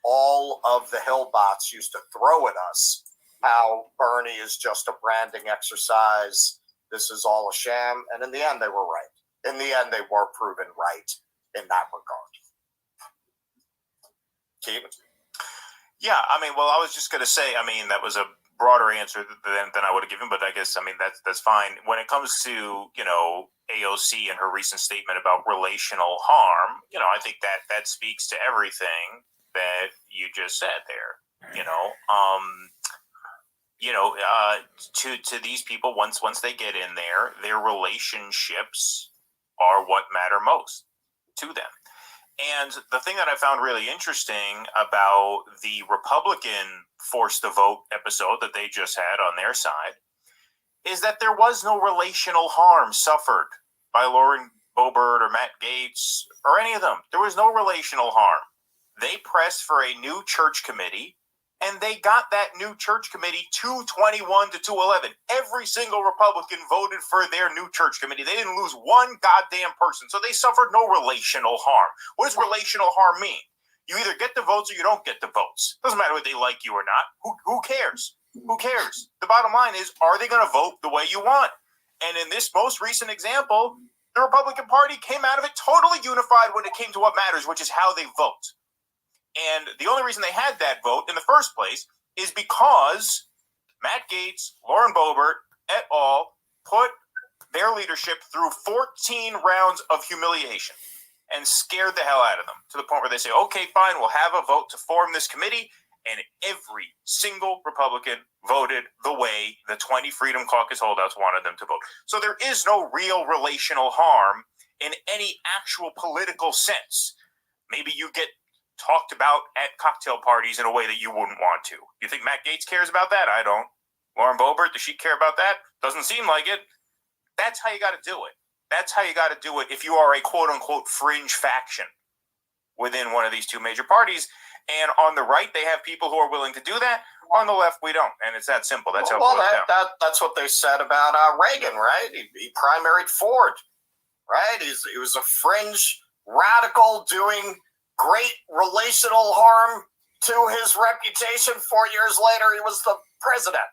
All of the Hill bots used to throw at us how Bernie is just a branding exercise. This is all a sham. And in the end, they were right. In the end, they were proven right in that regard. Keith? Yeah, I mean, well, I was just going to say, that was a broader answer than I would have given, but I guess, that's fine. When it comes to, AOC and her recent statement about relational harm, I think that speaks to everything that you just said there, to these people, once they get in there, their relationships are what matter most to them. And the thing that I found really interesting about the Republican forced to vote episode that they just had on their side is that there was no relational harm suffered by Lauren Boebert or Matt Gaetz or any of them. There was no relational harm. They pressed for a new church committee, and they got that new church committee 221 to 211. Every single Republican voted for their new church committee. They didn't lose one goddamn person, so they suffered no relational harm. What does relational harm mean? You either get the votes or you don't get the votes. Doesn't matter whether they like you or not. Who cares? Who cares? The bottom line is, are they going to vote the way you want? And in this most recent example, the Republican Party came out of it totally unified when it came to what matters, which is how they vote. And the only reason they had that vote in the first place is because Matt Gaetz, Lauren Boebert, et al. Put their leadership through 14 rounds of humiliation and scared the hell out of them to the point where they say, okay, fine, we'll have a vote to form this committee. And every single Republican voted the way the 20 Freedom Caucus holdouts wanted them to vote. So there is no real relational harm in any actual political sense. Maybe you get talked about at cocktail parties in a way that you wouldn't want to. You think Matt Gaetz cares about that? I don't. Lauren Boebert, does she care about that? Doesn't seem like it. That's how you got to do it. That's how you got to do it if you are a quote-unquote fringe faction within one of these two major parties. And on the right, they have people who are willing to do that. On the left, we don't. And it's that simple. That's how it goes down. That's what they said about Reagan, right? He primaried Ford, right? He was a fringe radical doing great relational harm to his reputation. 4 years later, he was the president.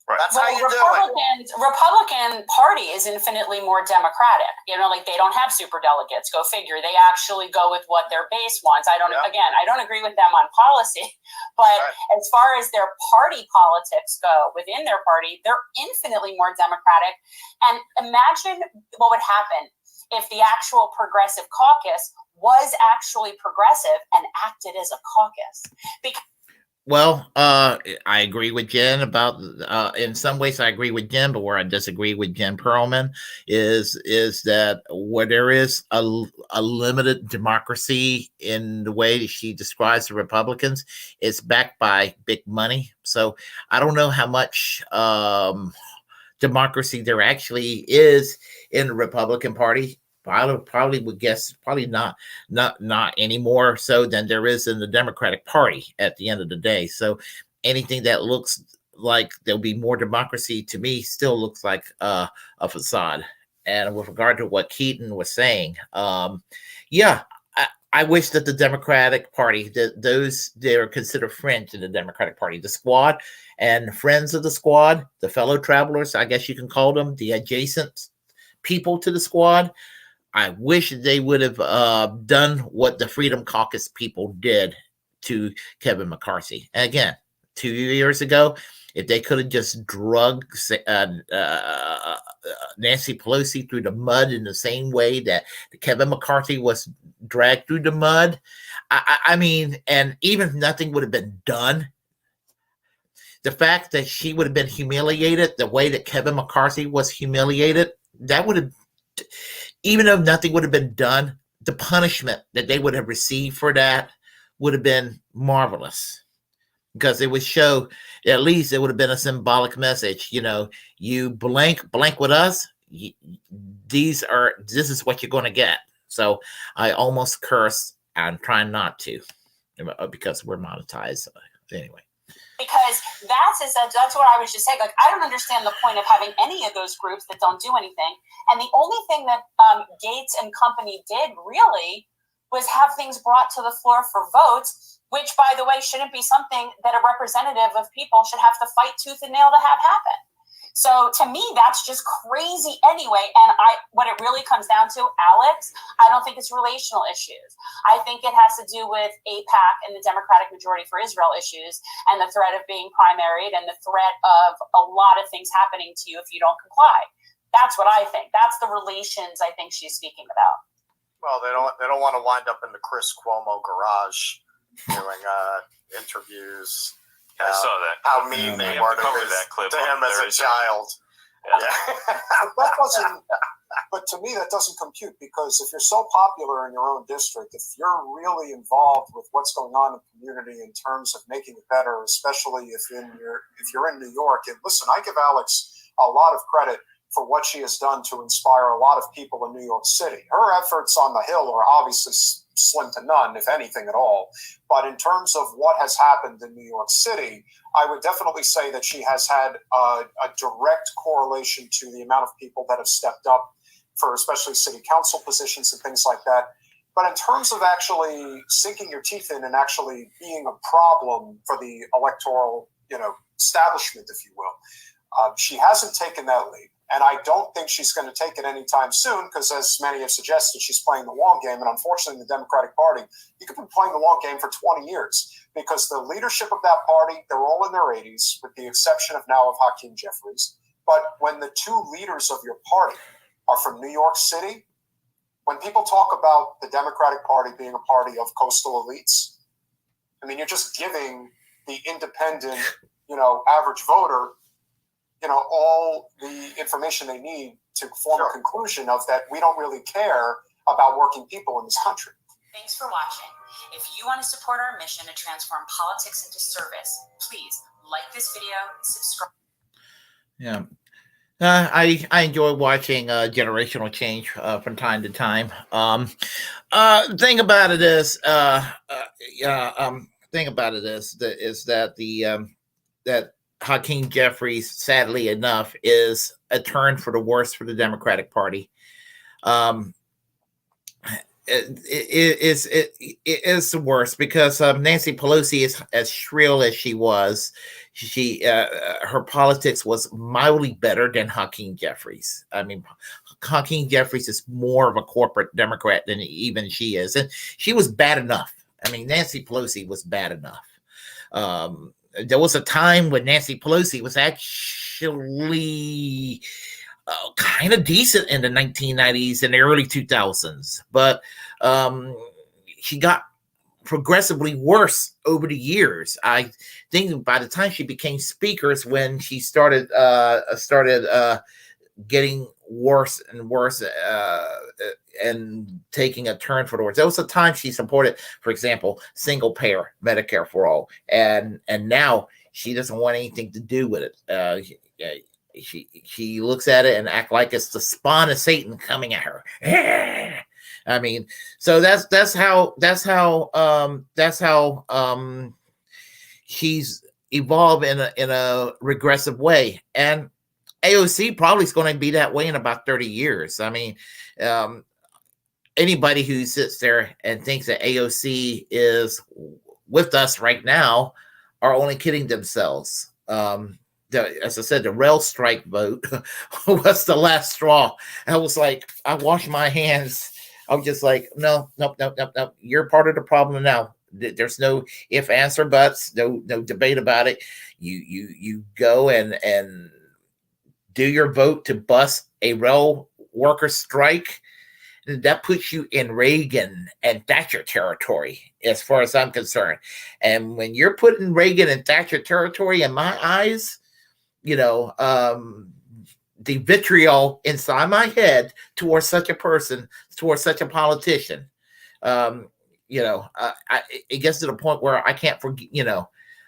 Right. That's how you do it. Republican Party is infinitely more democratic. You know, like they don't have super delegates. Go figure. They actually go with what their base wants. I don't agree with them on policy, but as far as their party politics go within their party, they're infinitely more democratic. And imagine what would happen if the actual progressive caucus was actually progressive and acted as a caucus. Well, I agree with Jen about, in some ways I agree with Jen, but where I disagree with Jen Perlman is that where there is a limited democracy in the way that she describes the Republicans, it's backed by big money. So I don't know how much democracy there actually is in the Republican Party. I probably would guess probably not any more so than there is in the Democratic Party at the end of the day. So anything that looks like there'll be more democracy to me still looks like a facade. And with regard to what Keaton was saying, I wish that the Democratic Party, those they are considered fringe in the Democratic Party, the squad and friends of the squad, the fellow travelers, I guess you can call them, the adjacent people to the squad. I wish they would have done what the Freedom Caucus people did to Kevin McCarthy. And again, 2 years ago, if they could have just drug Nancy Pelosi through the mud in the same way that Kevin McCarthy was dragged through the mud, I mean, and even if nothing would have been done, the fact that she would have been humiliated the way that Kevin McCarthy was humiliated, that would have, even though nothing would have been done, the punishment that they would have received for that would have been marvelous, because it would show, at least it would have been a symbolic message. You know, you blank with us, this is what you're going to get. So I almost cursed. I'm trying not to, because we're monetized anyway. Because that's what I was just saying. Like, I don't understand the point of having any of those groups that don't do anything. And the only thing that Gaetz and company did really was have things brought to the floor for votes, which, by the way, shouldn't be something that a representative of people should have to fight tooth and nail to have happen. So to me, that's just crazy anyway. And what it really comes down to, Alex, I don't think it's relational issues. I think it has to do with AIPAC and the Democratic Majority for Israel issues and the threat of being primaried and the threat of a lot of things happening to you if you don't comply. That's what I think. That's the relations I think she's speaking about. Well, they don't want to wind up in the Chris Cuomo garage doing interviews. I saw that. How mean they were to him as a child. Yeah. But to me, that doesn't compute, because if you're so popular in your own district, if you're really involved with what's going on in the community in terms of making it better, especially if you're in New York, and listen, I give Alex a lot of credit for what she has done to inspire a lot of people in New York City. Her efforts on the Hill are obviously slim to none, if anything at all. But in terms of what has happened in New York City, I would definitely say that she has had a direct correlation to the amount of people that have stepped up for especially city council positions and things like that. But in terms of actually sinking your teeth in and actually being a problem for the electoral, establishment, if you will, she hasn't taken that lead. And I don't think she's going to take it anytime soon, because as many have suggested, she's playing the long game. And unfortunately, in the Democratic Party, you could be playing the long game for 20 years, because the leadership of that party, they're all in their 80s, with the exception of now of Hakeem Jeffries. But when the two leaders of your party are from New York City, when people talk about the Democratic Party being a party of coastal elites, I mean, you're just giving the independent, average voter, all the information they need to form a conclusion of that we don't really care about working people in this country. Thanks for watching. If you want to support our mission to transform politics into service, please like this video, subscribe. Yeah. I enjoy watching generational change from time to time. Thing about it is, that Hakeem Jeffries, sadly enough, is a turn for the worse for the Democratic Party. It is the worst, because Nancy Pelosi is as shrill as she was. Her politics was mildly better than Hakeem Jeffries. I mean, Hakeem Jeffries is more of a corporate Democrat than even she is, and she was bad enough. I mean, Nancy Pelosi was bad enough. There was a time when Nancy Pelosi was actually kind of decent in the 1990s and the early 2000s, but she got progressively worse over the years. I think by the time she became speaker is when she started getting worse and worse and taking a turn for the worse. There was a time she supported, for example, single payer Medicare for all, and now she doesn't want anything to do with it. She looks at it and act like it's the spawn of Satan coming at her. I mean, so that's how she's evolved in a regressive way, and AOC probably is going to be that way in about 30 years. I mean, anybody who sits there and thinks that AOC is with us right now are only kidding themselves. As I said, the rail strike vote was the last straw. I was like, I washed my hands. I was just like, no. You're part of the problem now. There's no if, ands, or buts. No debate about it. You go and do your vote to bust a rail worker strike. That puts you in Reagan and Thatcher territory, as far as I'm concerned. And when you're putting Reagan and Thatcher territory, in my eyes, the vitriol inside my head towards such a person, towards such a politician, it gets to the point where I can't forgive.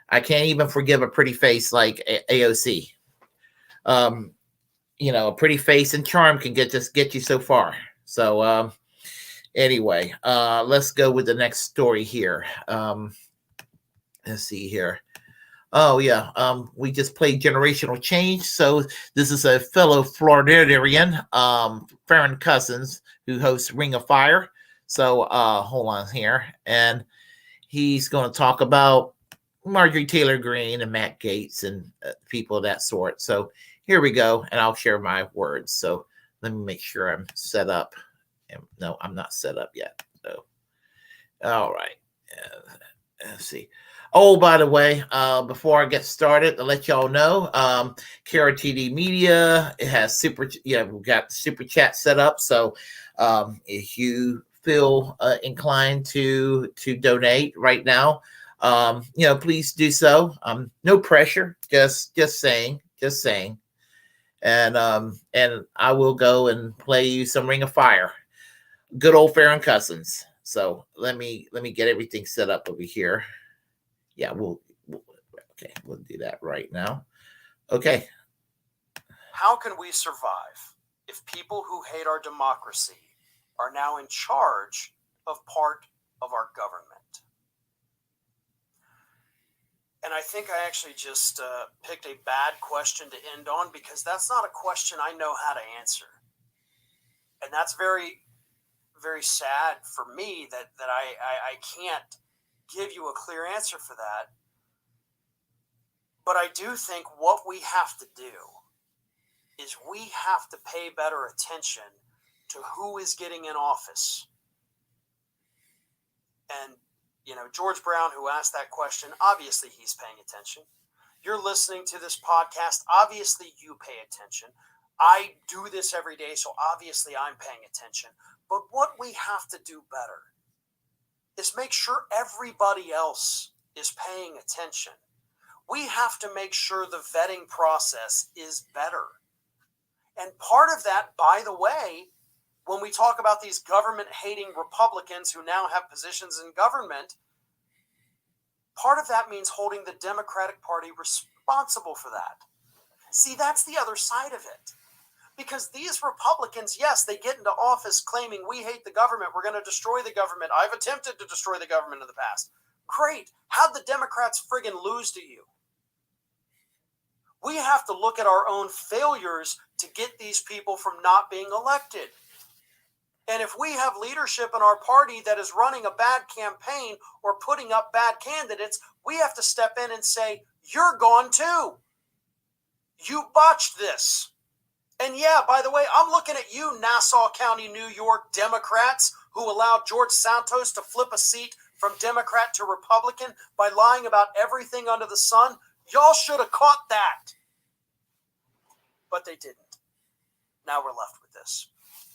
I can't even forgive a pretty face like AOC. A pretty face and charm can get you so far. So anyway, let's go with the next story here. Let's see here. Oh yeah, we just played Generational Change. So this is a fellow Floridian, Farron Cousins, who hosts Ring of Fire. So hold on here, and he's going to talk about Marjorie Taylor Greene and Matt Gaetz and people of that sort. So here we go, and I'll share my words. So let me make sure I'm set up. No, I'm not set up yet. So, all right. Let's see. Oh, by the way, before I get started, to let y'all know, KRTD Media, it has we've got super chat set up. So if you feel inclined to donate right now, please do so. No pressure. Just saying. and I will go and play you some Ring of Fire, good old Farron Cousins. So let me get everything set up over here. Yeah, we'll do that right now. Okay. How can we survive if people who hate our democracy are now in charge of part of our government? And I think I actually just picked a bad question to end on, because that's not a question I know how to answer. And that's very, very sad for me that I can't give you a clear answer for that. But I do think what we have to do is we have to pay better attention to who is getting in office. And, George Brown, who asked that question, obviously he's paying attention. You're listening to this podcast, obviously you pay attention. I do this every day, so obviously I'm paying attention. But what we have to do better is make sure everybody else is paying attention. We have to make sure the vetting process is better. And part of that, by the way, when we talk about these government-hating Republicans who now have positions in government, part of that means holding the Democratic Party responsible for that. See, that's the other side of it. Because these Republicans, yes, they get into office claiming we hate the government, we're going to destroy the government, I've attempted to destroy the government in the past. Great. How'd the Democrats friggin' lose to you? We have to look at our own failures to get these people from not being elected. And if we have leadership in our party that is running a bad campaign or putting up bad candidates, we have to step in and say, you're gone too. You botched this. And yeah, by the way, I'm looking at you, Nassau County, New York Democrats who allowed George Santos to flip a seat from Democrat to Republican by lying about everything under the sun. Y'all should have caught that. But they didn't. Now we're left with this.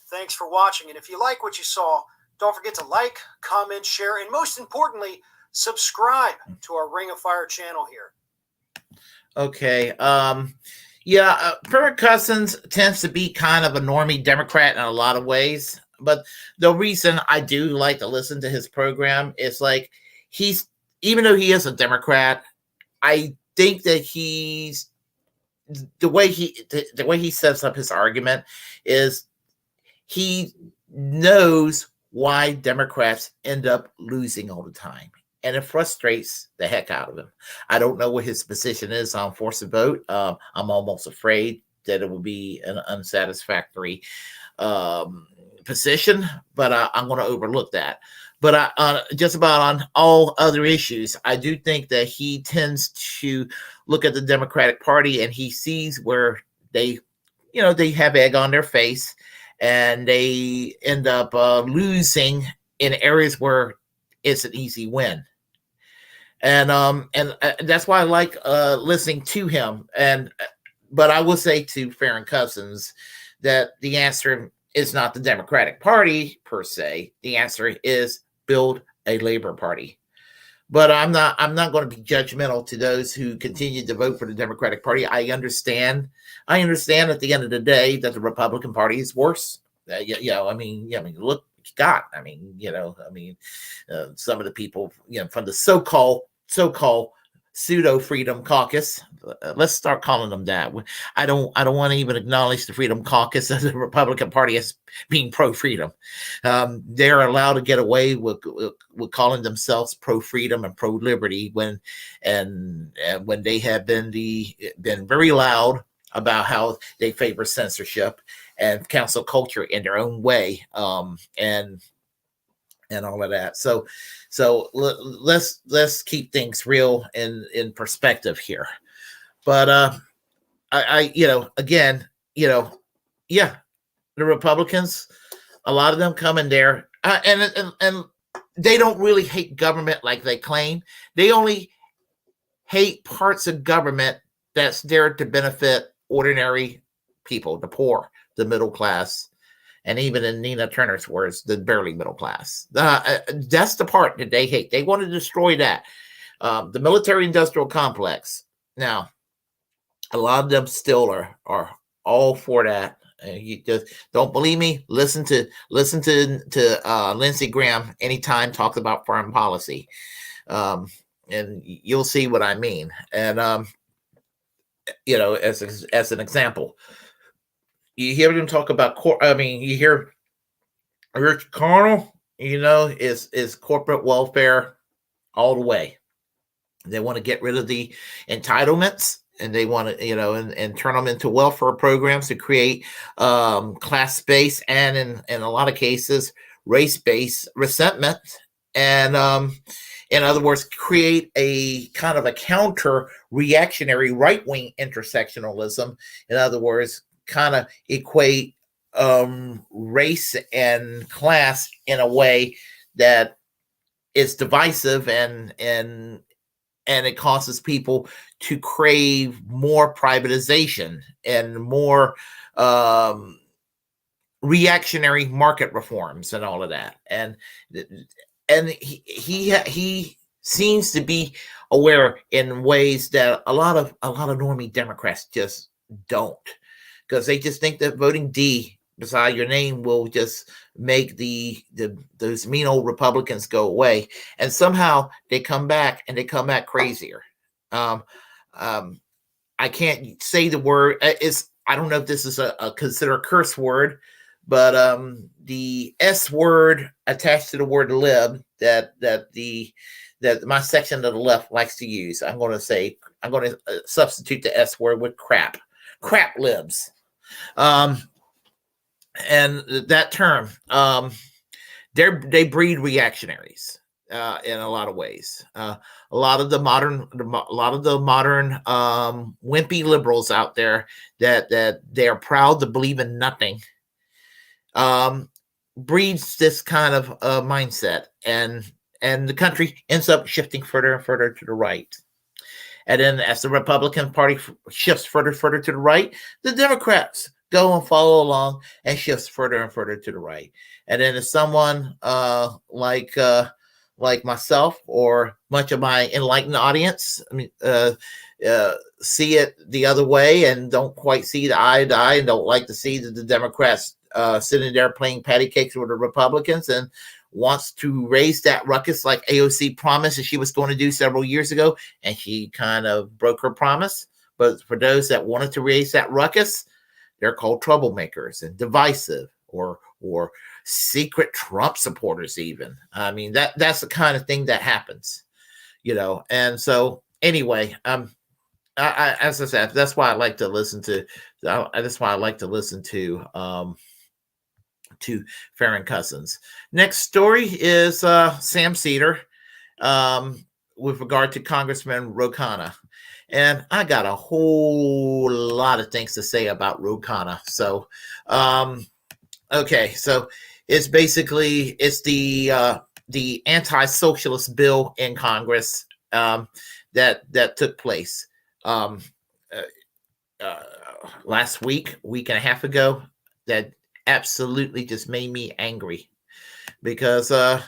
Thanks for watching. And if you like what you saw, don't forget to like, comment, share, and most importantly, subscribe to our Ring of Fire channel here. Okay. Farron Cousins tends to be kind of a normie Democrat in a lot of ways. But the reason I do like to listen to his program is like even though he is a Democrat, I think that the way he sets up his argument is he knows why Democrats end up losing all the time. And it frustrates the heck out of him. I don't know what his position is on force of vote. I'm almost afraid that it will be an unsatisfactory position, but I'm going to overlook that. But just about on all other issues, I do think that he tends to look at the Democratic Party and he sees where they have egg on their face and they end up losing in areas where it's an easy win. And that's why I like listening to him. But I will say to Farron Cousins that the answer is not the Democratic Party per se. The answer is build a Labor Party. But I'm not going to be judgmental to those who continue to vote for the Democratic Party. I understand at the end of the day that the Republican Party is worse. Look what you got. Some of the people, from the so-called pseudo Freedom Caucus. Let's start calling them that. I don't want to even acknowledge the Freedom Caucus as the Republican Party as being pro-freedom. They're allowed to get away with calling themselves pro-freedom and pro-liberty when they have been very loud about how they favor censorship and cancel culture in their own way, and all of that. So let's keep things real in perspective here. But the Republicans, a lot of them come in there, and they don't really hate government like they claim. They only hate parts of government that's there to benefit ordinary people, the poor, the middle class, and even in Nina Turner's words, the barely middle class. That's the part that they hate. They want to destroy that. The military-industrial complex. Now, a lot of them still are all for that. You just don't believe me? Listen to Lindsey Graham anytime talks about foreign policy, and you'll see what I mean. And as an example, you hear them talk about you hear Rich Carnal, is corporate welfare all the way. They want to get rid of the entitlements, and they want to, and turn them into welfare programs to create class-based and in a lot of cases race-based resentment, and in other words, create a kind of a counter reactionary right-wing intersectionalism. In other words, kind of equate race and class in a way that is divisive, and it causes people to crave more privatization and more reactionary market reforms and all of that. And he seems to be aware in ways that a lot of normie Democrats just don't, because they just think that voting D beside your name will just make those mean old Republicans go away. And somehow they come back, and they come back crazier. I can't say the word. I don't know if this is a considered curse word, but the S word attached to the word lib that my section of the left likes to use. I'm going to substitute the S word with crap libs. And that term, they breed reactionaries in a lot of ways. A lot of the modern wimpy liberals out there that they are proud to believe in nothing, breeds this kind of mindset, and the country ends up shifting further and further to the right. And then as the Republican Party shifts further to the right, the Democrats go and follow along and shifts further and further to the right. And then if someone like myself or much of my enlightened audience, see it the other way and don't quite see the eye to eye, and don't like to see the Democrats sitting there playing patty cakes with the Republicans, and wants to raise that ruckus like AOC promised that she was going to do several years ago, and she kind of broke her promise. But for those that wanted to raise that ruckus, they're called troublemakers and divisive, or secret Trump supporters even. I mean, that's the kind of thing that happens, And so anyway, I as I said, that's why I like to listen to. That's why I like to listen to Farron Cousins. Next story is Sam Cedar with regard to Congressman Ro Khanna. And I got a whole lot of things to say about Ro Khanna. So, okay, so it's the anti-socialist bill in Congress that took place last week and a half ago. That absolutely just made me angry, because I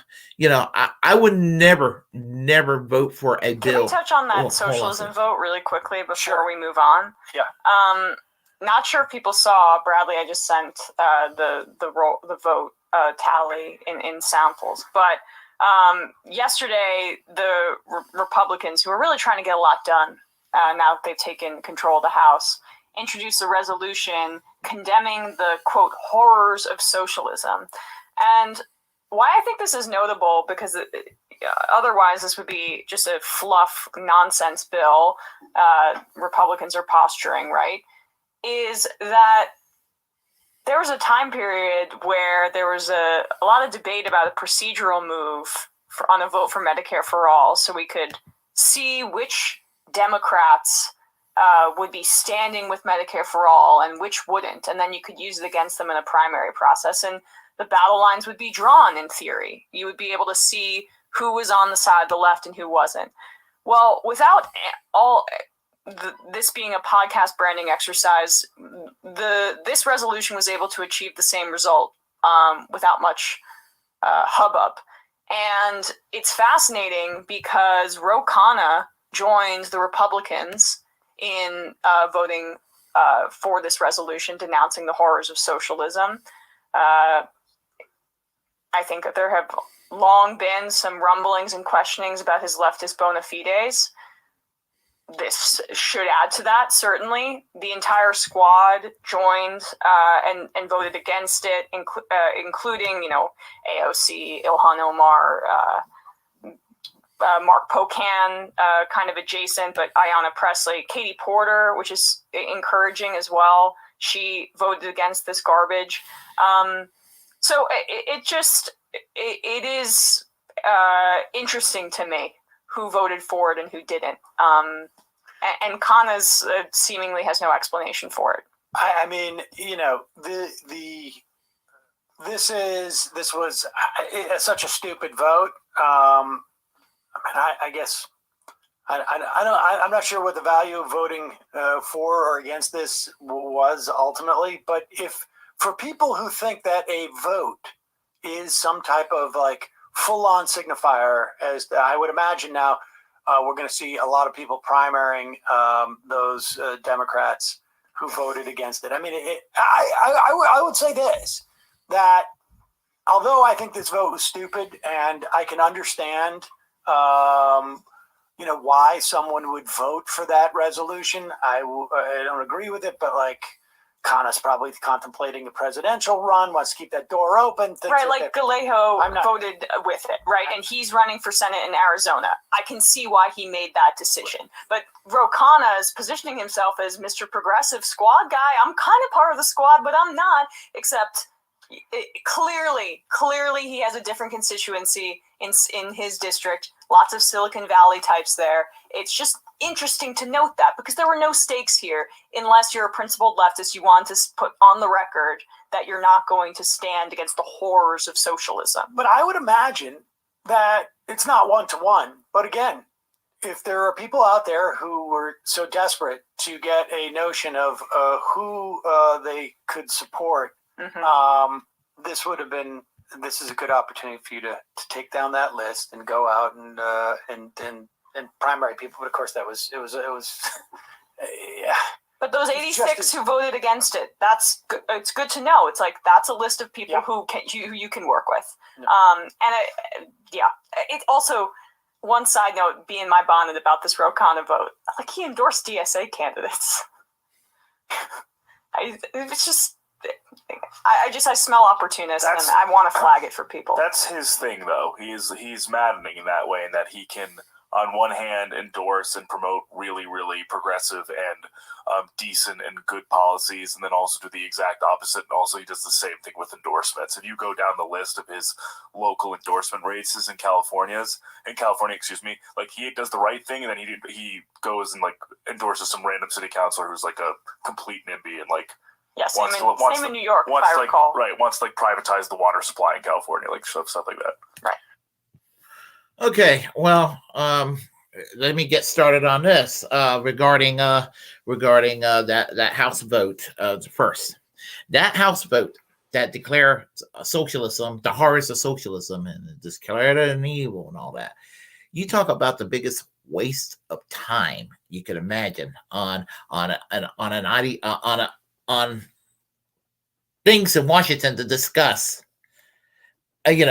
would never vote for a bill. Can we touch on that socialism vote really quickly before we move on? Yeah. Not sure if people saw, Bradley, I just sent the vote tally in samples, but yesterday the Republicans, who are really trying to get a lot done now that they've taken control of the House, introduced a resolution condemning the, quote, horrors of socialism. And why I think this is notable, because otherwise this would be just a fluff nonsense bill Republicans are posturing, right, is that there was a time period where there was a lot of debate about a procedural move on a vote for Medicare for all, so we could see which Democrats would be standing with Medicare for all and which wouldn't, and then you could use it against them in a primary process, and the battle lines would be drawn in theory. You would be able to see who was on the side of the left and who wasn't. Well, without this being a podcast branding exercise, this resolution was able to achieve the same result without much hubbub. And it's fascinating because Ro Khanna joined the Republicans in voting for this resolution denouncing the horrors of socialism. I think that there have long been some rumblings and questionings about his leftist bona fides. This should add to that, certainly. The entire squad joined and voted against it, including, AOC, Ilhan Omar, Mark Pocan, kind of adjacent, but Ayanna Pressley, Katie Porter, which is encouraging as well. She voted against this garbage. So it is interesting to me who voted for it and who didn't. And Khanna's seemingly has no explanation for it. I mean, this was such a stupid vote. I guess I'm not sure what the value of voting for or against this was ultimately, but if for people who think that a vote is some type of like full-on signifier, as I would imagine now, we're going to see a lot of people primarying those Democrats who voted against it. I mean, I would say this, that although I think this vote was stupid, and I can understand why someone would vote for that resolution. I don't agree with it, but like Khanna's probably contemplating a presidential run, wants to keep that door open. Right, like Galejo voted with it, right? And he's running for Senate in Arizona. I can see why he made that decision. But Ro Khanna is positioning himself as Mr. Progressive Squad guy. I'm kind of part of the squad, but I'm not, except clearly he has a different constituency in his district. Lots of Silicon Valley types there. It's just interesting to note that, because there were no stakes here. Unless you're a principled leftist, you want to put on the record that you're not going to stand against the horrors of socialism. But I would imagine that it's not one-to-one. But again, if there are people out there who were so desperate to get a notion of who they could support, this is a good opportunity for you to take down that list and go out and primary people. But of course, it was yeah. But those 86 who voted against it, it's good to know. It's like, that's a list of people who you can work with. It also, one side note, being my bonnet about this Ro Khanna vote, like, he endorsed DSA candidates. I smell opportunist, and I want to flag it for people. That's his thing, though. He's maddening in that way, in that he can, on one hand, endorse and promote really, really progressive and decent and good policies, and then also do the exact opposite. And also, he does the same thing with endorsements. If you go down the list of his local endorsement races in California, like, he does the right thing, and then he goes and like endorses some random city councilor who's like a complete NIMBY and like. Yeah, same in New York, if I recall. Right, wants to like privatize the water supply in California, like stuff like that. Right. Okay, well, let me get started on this regarding that House vote first. That House vote that declared socialism, the horrors of socialism, and declared it an evil and all that. You talk about the biggest waste of time you could imagine on things in Washington to discuss. It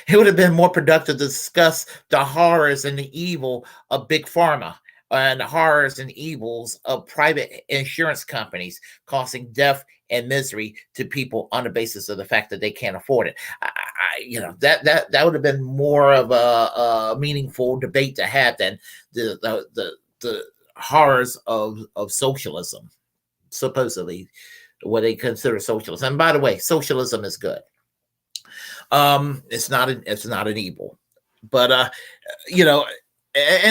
would have been more productive to discuss the horrors and the evil of big pharma and the horrors and evils of private insurance companies causing death and misery to people on the basis of the fact that they can't afford it. That would have been more of a meaningful debate to have than the horrors of socialism, supposedly what they consider socialism. And by the way, socialism is good. It's not an evil, but and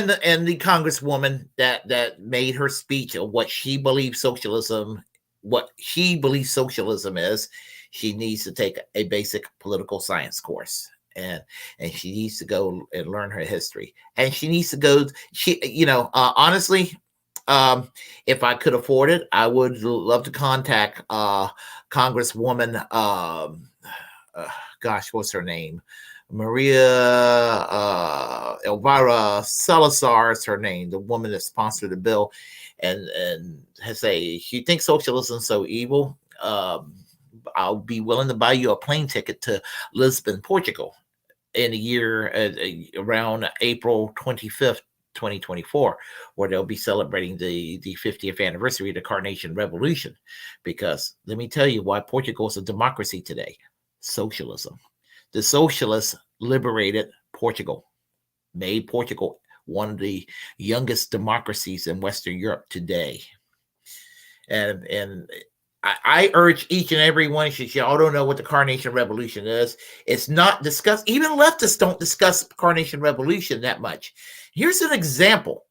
the congresswoman that made her speech of what she believes socialism is, she needs to take a basic political science course, and she needs to go and learn her history, and she needs to go. Honestly, if I could afford it, I would love to contact Congresswoman. What's her name? Maria Elvira Salazar is her name, the woman that sponsored the bill, and has say she thinks socialism is so evil. I'll be willing to buy you a plane ticket to Lisbon, Portugal, in a year around April 25th, 2024, where they'll be celebrating the 50th anniversary of the Carnation Revolution. Because let me tell you why Portugal is a democracy today. Socialism. The socialists liberated Portugal, made Portugal one of the youngest democracies in Western Europe today. And I urge each and every one of you, y'all don't know what the Carnation Revolution is. It's not discussed. Even leftists don't discuss Carnation Revolution that much. Here's an example.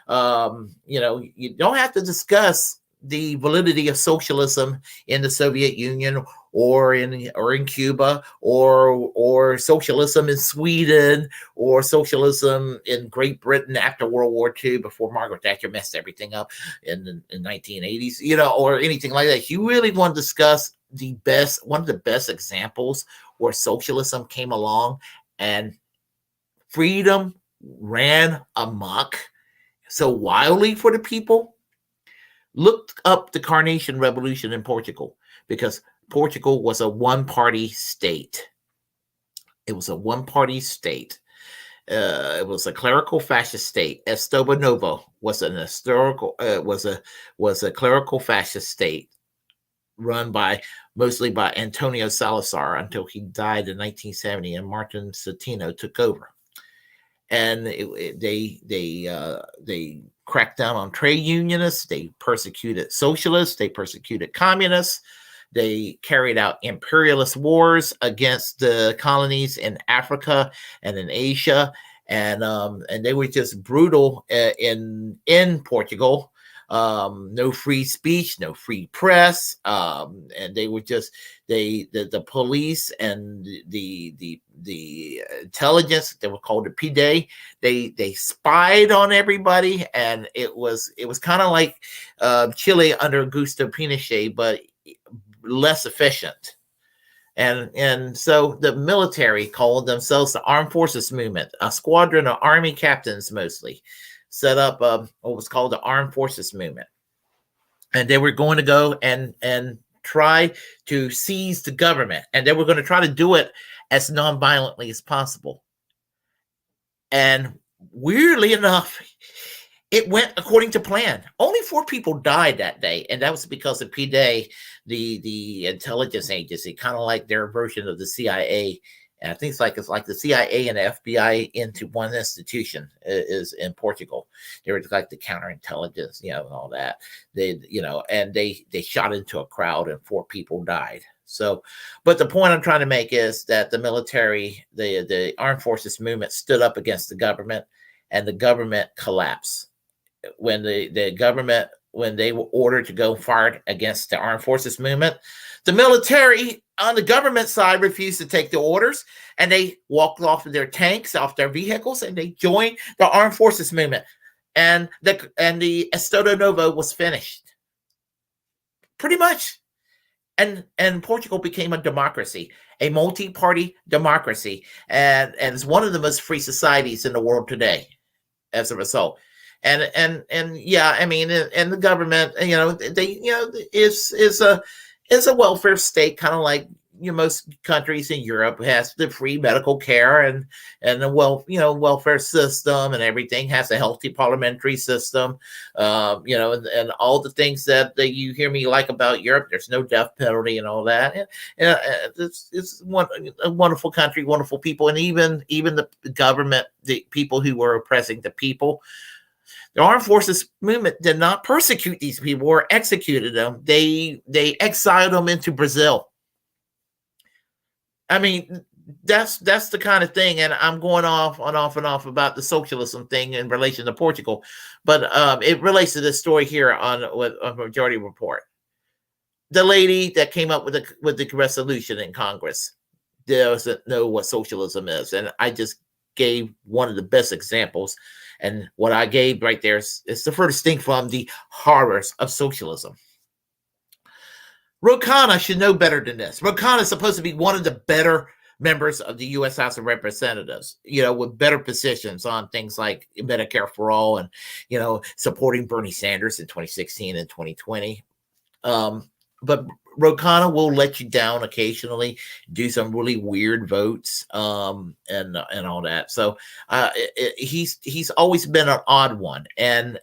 You know, you don't have to discuss the validity of socialism in the Soviet Union or in Cuba or socialism in Sweden or socialism in Great Britain after World War II, before Margaret Thatcher messed everything up in the 1980s, you know, or anything like that. You really want to discuss one of the best examples where socialism came along and freedom ran amok so wildly for the people. Look up the Carnation Revolution in Portugal, because Portugal was a one-party state. It was a one-party state. It was a clerical fascist state. Estado Novo was an historical was a clerical fascist state run mostly by Antonio Salazar until he died in 1970, and Martin Citino took over. And they cracked down on trade unionists. They persecuted socialists. They persecuted communists. They carried out imperialist wars against the colonies in Africa and in Asia, and they were just brutal in Portugal. No free speech, no free press, and they were just the police and the intelligence, they were called the PD. They spied on everybody, and it was kind of like Chile under Augusto Pinochet, but less efficient. And so the military called themselves the Armed Forces Movement, a squadron of army captains mostly set up what was called the Armed Forces Movement. And they were going to go and try to seize the government. And they were going to try to do it as nonviolently as possible. And weirdly enough, it went according to plan. Only 4 people died that day. And that was because of PD, the intelligence agency, kind of like their version of the CIA. And I think it's like the CIA and the FBI into one institution is in Portugal. They were like the counterintelligence, you know, and all that. They shot into a crowd and 4 people died. So, but the point I'm trying to make is that the military, the Armed Forces Movement stood up against the government, and the government collapsed. When when they were ordered to go fight against the Armed Forces Movement, the military on the government side refused to take the orders, and they walked off of their tanks, off their vehicles, and they joined the Armed Forces Movement. And the Estado Novo was finished. Pretty much. And Portugal became a democracy, a multi-party democracy, and it's one of the most free societies in the world today as a result. And yeah, I mean, and the government, you know, is a welfare state, kind of like most countries in Europe. Has the free medical care and the welfare system and everything. Has a healthy parliamentary system, and all the things that you hear me like about Europe. There's no death penalty and all that. And it's a wonderful country, wonderful people, and even the government, the people who were oppressing the people. The Armed Forces Movement did not persecute these people or executed them. They exiled them into Brazil. I mean, that's the kind of thing, and I'm going off about the socialism thing in relation to Portugal, but it relates to this story here on Majority Report. The lady that came up with the resolution in Congress doesn't know what socialism is, and I just gave one of the best examples. And what I gave right there is the furthest thing from the horrors of socialism. Ro Khanna should know better than this. Ro Khanna is supposed to be one of the better members of the U.S. House of Representatives, with better positions on things like Medicare for all and, supporting Bernie Sanders in 2016 and 2020. But Ro Khanna will let you down occasionally, do some really weird votes, and all that. So he's always been an odd one, and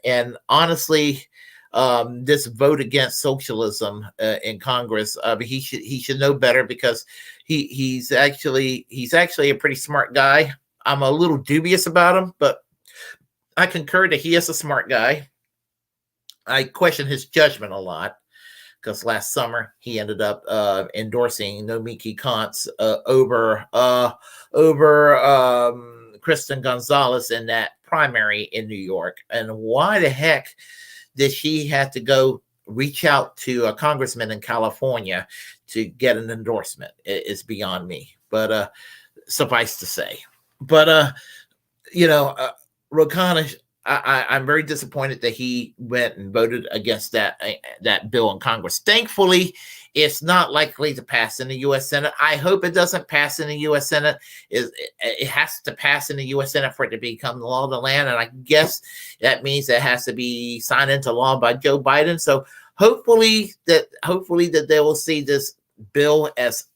honestly, this vote against socialism in Congress, he should know better, because he's actually a pretty smart guy. I'm a little dubious about him, but I concur that he is a smart guy. I question his judgment a lot, because last summer he ended up endorsing Nomiki Konst over Kristen Gonzalez in that primary in New York. And why the heck did she have to go reach out to a congressman in California to get an endorsement? It's beyond me, but suffice to say. But Ro Khanna, I'm very disappointed that he went and voted against that bill in Congress. Thankfully, it's not likely to pass in the U.S. Senate. I hope it doesn't pass in the U.S. Senate. It has to pass in the U.S. Senate for it to become the law of the land, and I guess that means it has to be signed into law by Joe Biden. So hopefully that they will see this bill as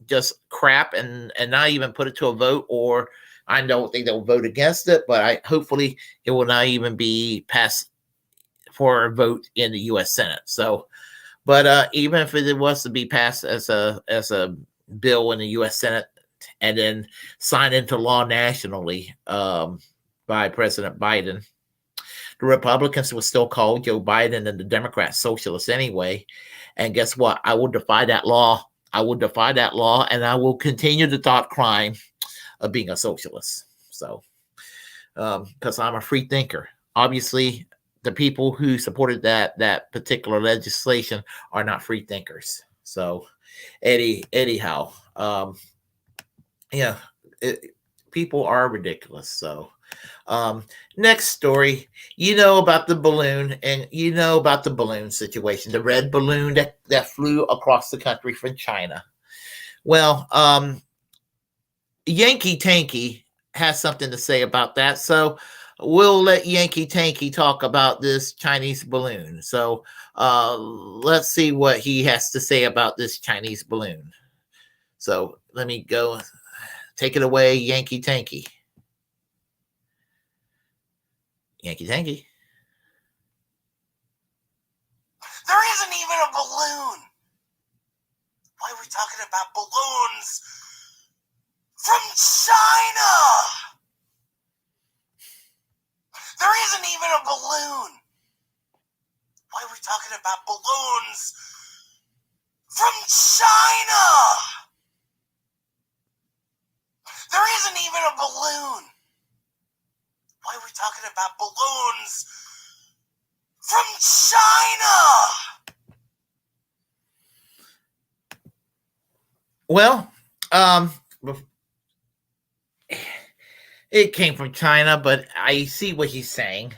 just crap and not even put it to a vote, or I don't think they'll vote against it, but hopefully it will not even be passed for a vote in the U.S. Senate. So, but even if it was to be passed as a bill in the U.S. Senate and then signed into law nationally by President Biden, the Republicans will still call Joe Biden and the Democrats socialists anyway. And guess what? I will defy that law. And I will continue the thought crime of being a socialist. So, because I'm a free thinker. Obviously, the people who supported that particular legislation are not free thinkers. So, anyhow, people are ridiculous. So, next story, about the balloon, and about the balloon situation, the red balloon that flew across the country from China. Well, Yankee Tanky has something to say about that. So we'll let Yankee Tanky talk about this Chinese balloon. So let's see what he has to say about this Chinese balloon. So let me go. Take it away, Yankee Tanky. Yankee Tanky. There isn't even a balloon. Why are we talking about balloons from China? There isn't even a balloon. Why are we talking about balloons from China? There isn't even a balloon. Why are we talking about balloons from China? Well, it came from China, but I see what he's saying.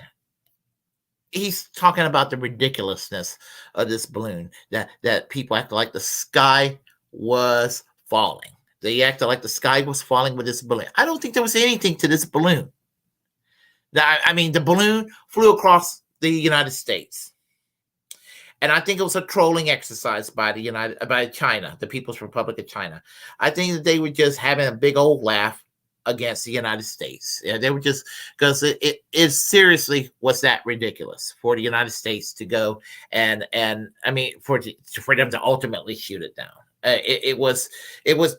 He's talking about the ridiculousness of this balloon, that people acted like the sky was falling. They acted like the sky was falling with this balloon. I don't think there was anything to this balloon. I mean, the balloon flew across the United States. And I think it was a trolling exercise by China, the People's Republic of China. I think that they were just having a big old laugh against the United States. Yeah, they were just, because it seriously was that ridiculous for the United States to go and I mean for them to ultimately shoot it down. It was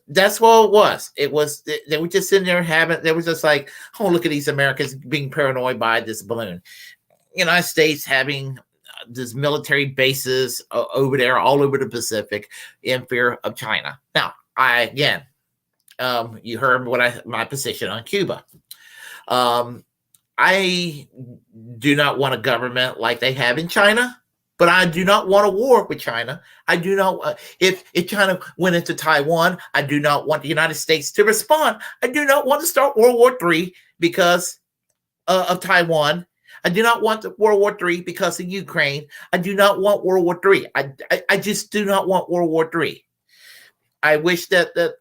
that's what it was. It was, they were just sitting there they were just like, oh, look at these Americans being paranoid by this balloon. United States having these military bases over there, all over the Pacific, in fear of China. Now, you heard my position on Cuba. I do not want a government like they have in China, but I do not want a war with China. I do not. If China went into Taiwan, I do not want the United States to respond. I do not want to start World War III because of Taiwan. I do not want World War III because of Ukraine. I do not want World War III. I just do not want World War III. I wish that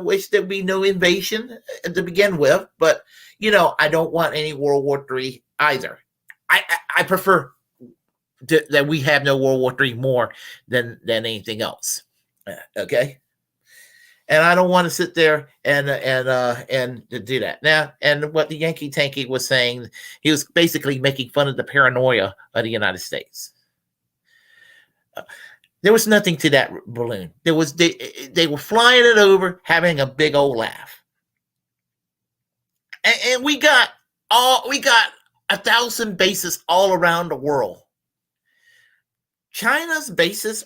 wish there'd be no invasion to begin with, but I don't want any World War III either. I prefer that we have no World War III more than anything else. Okay. And I don't want to sit there and do that now. And what the Yankee Tanky was saying, he was basically making fun of the paranoia of the United States. There was nothing to that balloon. They were flying it over, having a big old laugh, and we got 1,000 bases all around the world. China's bases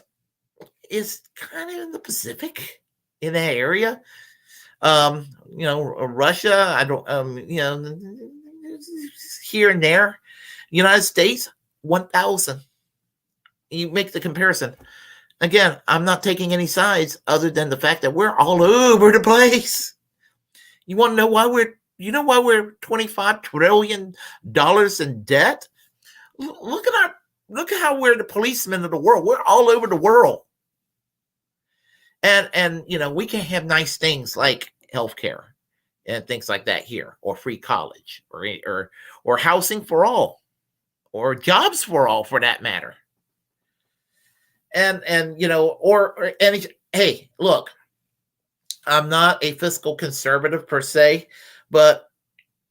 is kind of in the Pacific, in that area. Russia, I don't, here and there. United States, 1,000. You make the comparison. Again, I'm not taking any sides other than the fact that we're all over the place. You want to know why we're $25 trillion in debt? Look at how we're the policemen of the world. We're all over the world. And we can have nice things like healthcare and things like that here, or free college, or housing for all, or jobs for all, for that matter. And hey, look, I'm not a fiscal conservative per se, but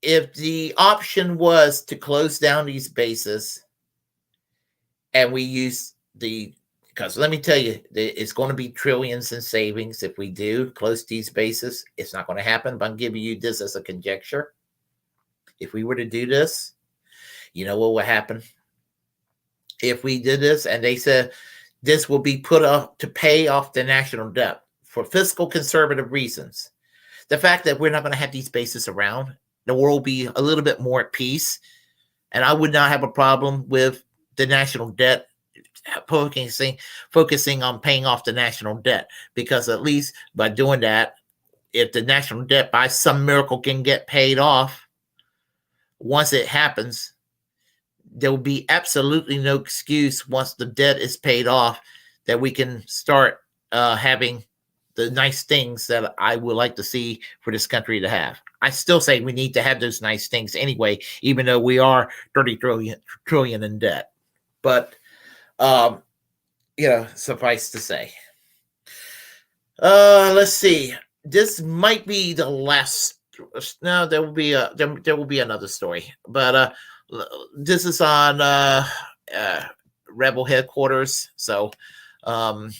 if the option was to close down these bases and we use because let me tell you, it's going to be trillions in savings if we do close these bases. It's not going to happen, but I'm giving you this as a conjecture. If we were to do this, you know what will happen? If we did this and they said, this will be put up to pay off the national debt for fiscal conservative reasons. The fact that we're not going to have these bases around, the world will be a little bit more at peace. And I would not have a problem with the national debt focusing on paying off the national debt, because at least by doing that, if the national debt by some miracle can get paid off, once it happens, there will be absolutely no excuse once the debt is paid off that we can start having the nice things that I would like to see for this country to have. I still say we need to have those nice things anyway, even though we are 30 trillion in debt. But, suffice to say. Let's see. This might be the last. No, there will be another story, but this is on Rebel headquarters. So I'm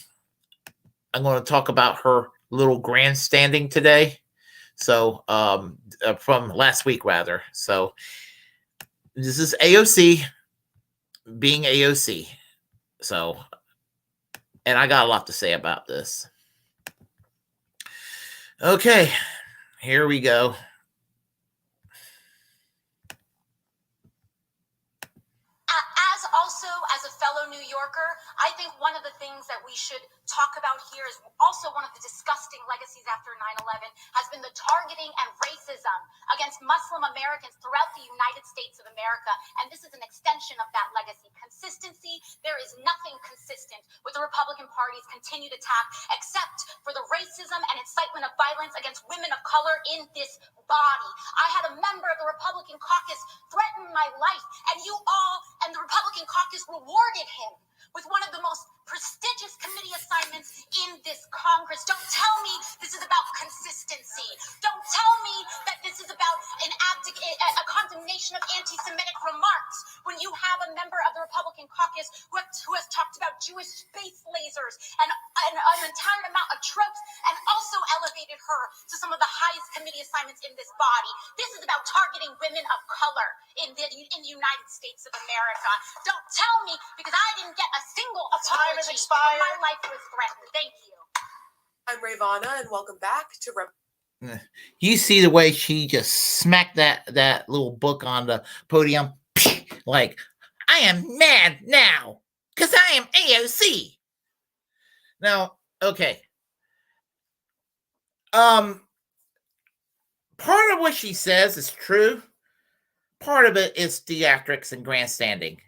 going to talk about her little grandstanding today. So from last week, rather. So this is AOC being AOC. So, and I got a lot to say about this. Okay, here we go. As a fellow New Yorker, I think one of the things that we should talk about here is also one of the disgusting legacies after 9/11 has been the targeting and racism against Muslim Americans throughout the United States of America. And this is an extension of that legacy. Consistency, there is nothing consistent with the Republican Party's continued attack except for the racism and incitement of violence against women of color in this body. I had a member of the Republican caucus threaten my life, and you all and the Republican caucus rewarded him with one of the most prestigious committee assignments in this Congress. Don't tell me this is about consistency. Don't tell me that this is about a condemnation of anti-Semitic remarks when you have a member of the Republican caucus who has talked about Jewish space lasers and an entire amount of tropes, and also elevated her to some of the highest committee assignments in this body. This is about targeting women of color in the United States of America. Don't tell me, because I didn't get a single apology. Time has expired. My life was threatened. Thank you. I'm Rayvana, and welcome back to You see the way she just smacked that little book on the podium? Like, I am mad now because I am AOC. Now, okay. Part of what she says is true. Part of it is theatrics and grandstanding.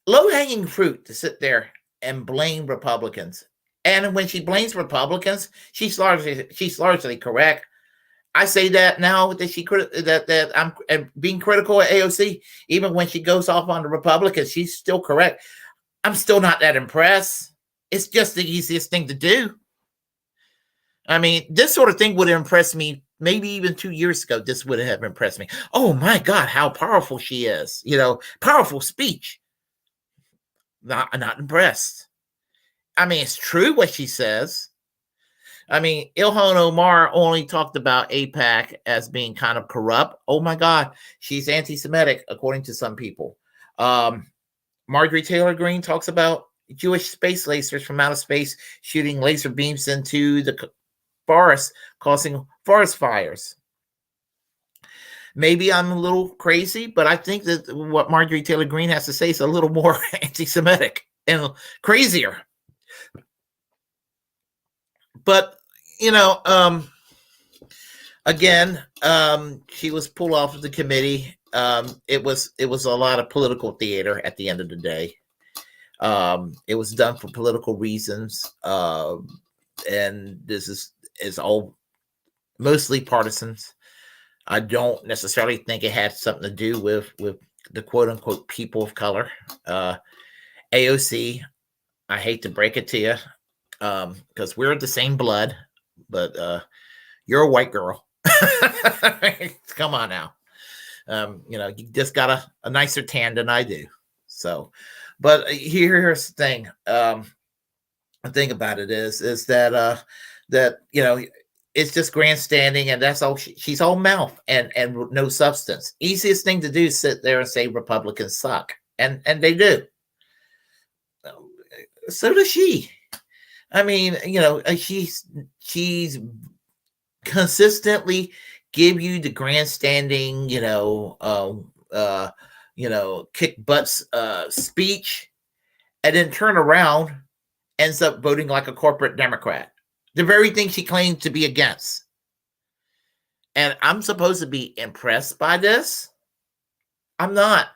Low-hanging fruit to sit there and blame Republicans And when she blames Republicans, she's largely correct. I say that now that that I'm being critical of AOC, even when she goes off on the Republicans, she's still correct. I'm still not that impressed. It's just the easiest thing to do. I mean, this sort of thing would impress me maybe even 2 years ago. This would have impressed me. Oh my God, how powerful she is. Powerful speech. Not impressed. I mean, it's true what she says. I mean, Ilhan Omar only talked about AIPAC as being kind of corrupt. Oh my God, she's anti-Semitic, according to some people. Marjorie Taylor Greene talks about Jewish space lasers from outer space shooting laser beams into the forest, causing forest fires. Maybe I'm a little crazy, but I think that what Marjorie Taylor Greene has to say is a little more anti-Semitic and crazier. But, again, she was pulled off of the committee. It was a lot of political theater at the end of the day. It was done for political reasons. And this is all mostly partisans. I don't necessarily think it had something to do with the quote unquote people of color. AOC, I hate to break it to you, because we're the same blood, but you're a white girl. Come on now. You just got a nicer tan than I do. So, but here's the thing. The thing about it is that it's just grandstanding, and that's all. She's all mouth and no substance. Easiest thing to do is sit there and say Republicans suck, and they do. So does she. I mean, she's consistently give you the grandstanding, kick butts speech, and then turn around, ends up voting like a corporate Democrat. The very thing she claimed to be against. And I'm supposed to be impressed by this? I'm not.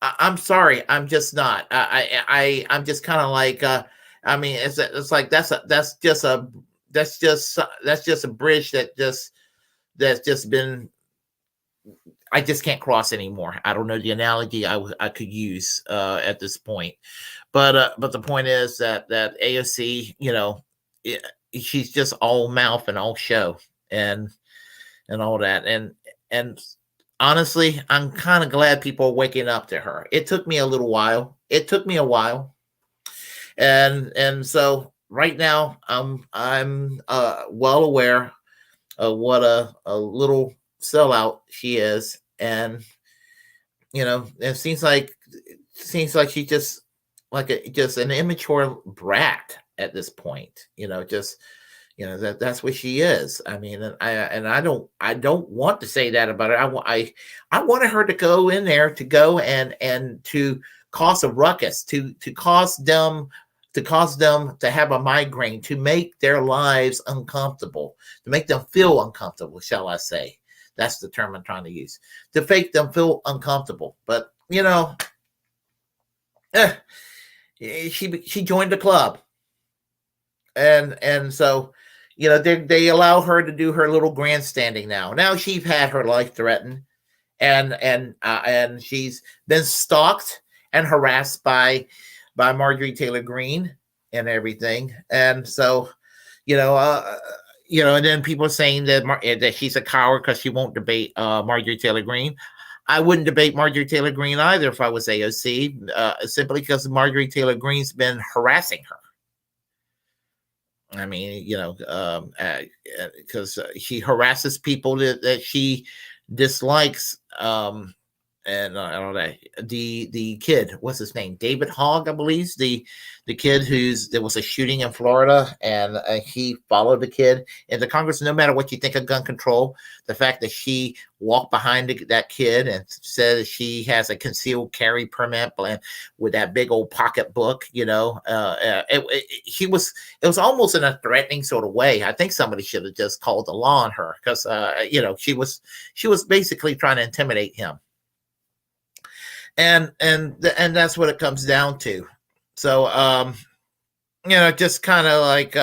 I'm sorry. I'm just not. I'm just kind of like, it's like that's just a bridge that's just been, I just can't cross anymore. I don't know the analogy I could use at this point, but the point is that AOC, she's just all mouth and all show and all that, and honestly, I'm kind of glad people are waking up to her. It took me a little while. And so right now I'm well aware of what a little sellout she is, and it seems like she's just like just an immature brat at this point. That's what she is. I mean, I don't want to say that about her. I wanted her to go in there and to cause a ruckus, to cause them to have a migraine, to make their lives uncomfortable, to make them feel uncomfortable, shall I say. That's the term I'm trying to use. To make them feel uncomfortable. But, she joined the club. And so, they allow her to do her little grandstanding now. Now she's had her life threatened, and she's been stalked and harassed by Marjorie Taylor Greene and everything. And so, and then people are saying that she's a coward because she won't debate Marjorie Taylor Greene. I wouldn't debate Marjorie Taylor Greene either if I was AOC, simply because Marjorie Taylor Greene's been harassing her. I mean, because she harasses people that she dislikes, and all that. The kid, what's his name? David Hogg, I believe. The kid there was a shooting in Florida, and he followed the kid into Congress. No matter what you think of gun control, the fact that she walked behind that kid and said she has a concealed carry permit with that big old pocketbook, it was almost in a threatening sort of way. I think somebody should have just called the law on her because she was basically trying to intimidate him. And that's what it comes down to. So just kind of like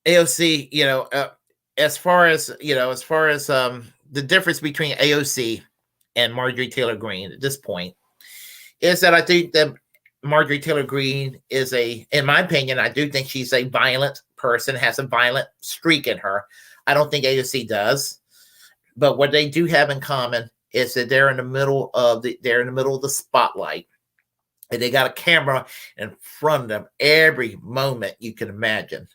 AOC, as far as the difference between AOC and Marjorie Taylor Greene at this point is that I think that Marjorie Taylor Greene is in my opinion, I do think she's a violent person, has a violent streak in her. I don't think AOC does, but what they do have in common is that they're in the middle of the spotlight, and they got a camera in front of them every moment you can imagine.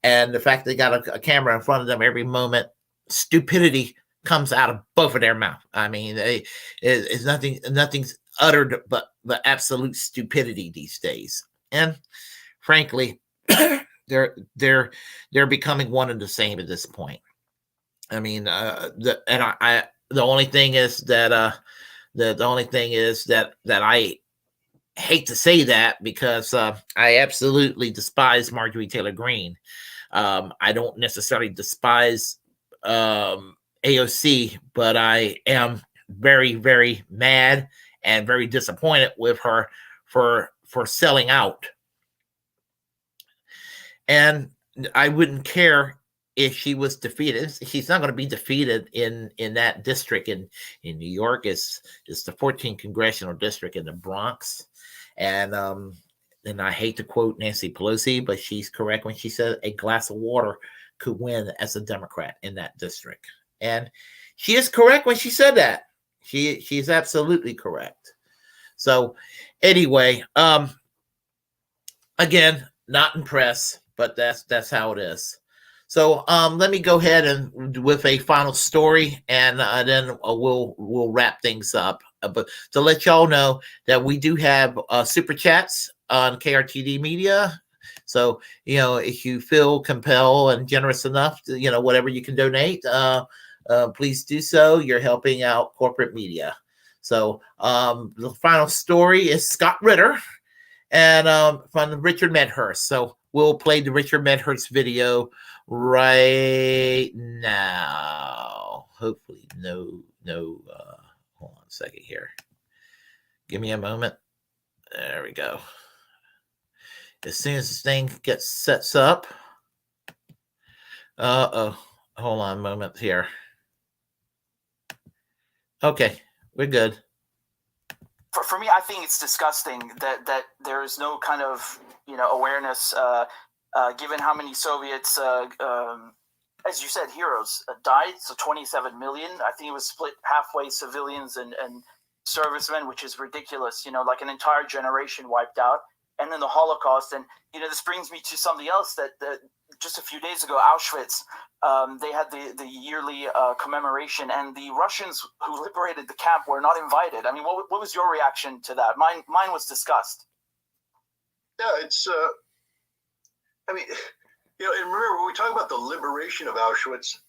And the fact they got a camera in front of them every moment, stupidity comes out of both of their mouth. I mean, it's nothing's uttered but absolute stupidity these days. And frankly, they're becoming one and the same at this point. I mean, the only thing is that I hate to say that because I absolutely despise Marjorie Taylor Greene. I don't necessarily despise AOC, but I am very, very mad and very disappointed with her for selling out. And I wouldn't care if she was defeated. She's not going to be defeated in that district in New York. It's the 14th congressional district in the Bronx. And I hate to quote Nancy Pelosi, but she's correct when she said a glass of water could win as a Democrat in that district. And she is correct when she said that. She's absolutely correct. So anyway, again, not impressed, but that's how it is. So let me go ahead and with a final story, and then we'll wrap things up. But to let y'all know that we do have super chats on KRTD Media. So if you feel compelled and generous enough to whatever you can donate, please do so. You're helping out corporate media. So the final story is Scott Ritter and from Richard Medhurst. So we'll play the Richard Medhurst video right now. Hopefully no hold on a second here. Give me a moment. There we go. As soon as this thing gets sets up. Hold on a moment here. Okay, we're good. For me, I think it's disgusting that there is no kind of awareness, given how many Soviets, as you said, heroes died. So 27 million. I think it was split halfway civilians and servicemen, which is ridiculous. Like an entire generation wiped out, and then the Holocaust. And this brings me to something else that just a few days ago, Auschwitz. They had the yearly commemoration, and the Russians who liberated the camp were not invited. I mean, what was your reaction to that? Mine was disgust. Yeah, it's. And remember when we talk about the liberation of Auschwitz,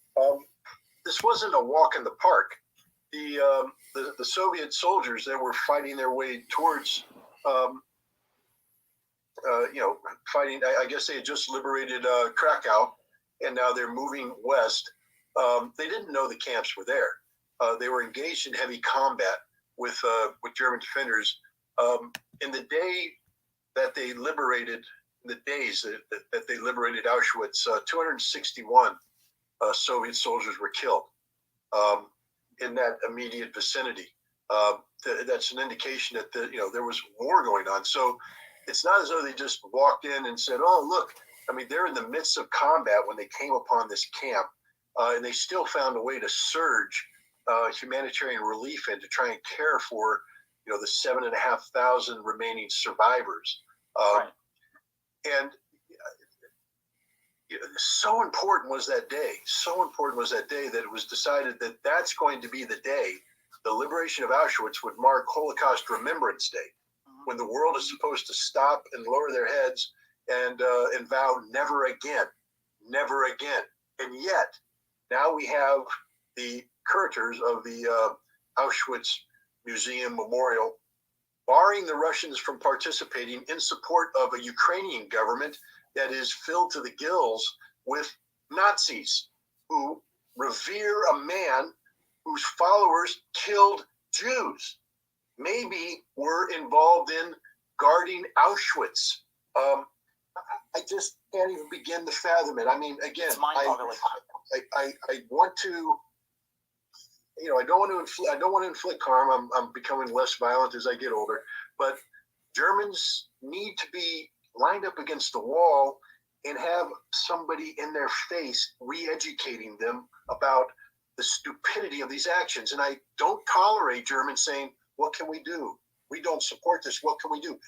this wasn't a walk in the park. The Soviet soldiers that were fighting their way towards, fighting. I guess they had just liberated Krakow. And now they're moving west. They didn't know the camps were there. They were engaged in heavy combat with German defenders. In the day that they liberated, that they liberated Auschwitz, 261 Soviet soldiers were killed in that immediate vicinity. That's an indication that there was war going on. So it's not as though they just walked in and said, "Oh, look." I mean, they're in the midst of combat when they came upon this camp, and they still found a way to surge humanitarian relief in to try and care for, the 7,500 remaining survivors. Right. And so important was that day. So important was that day that it was decided that that's going to be the day. The liberation of Auschwitz would mark Holocaust Remembrance Day, when the world is supposed to stop and lower their heads and vow never again. And yet, now we have the curators of the Auschwitz Museum Memorial barring the Russians from participating in support of a Ukrainian government that is filled to the gills with Nazis who revere a man whose followers killed Jews, maybe were involved in guarding Auschwitz. I just can't even begin to fathom it. I mean, again, I want to, I don't want to inflict harm. I'm becoming less violent as I get older, but Germans need to be lined up against the wall and have somebody in their face re-educating them about the stupidity of these actions. And I don't tolerate Germans saying, what can we do? We don't support this. What can we do?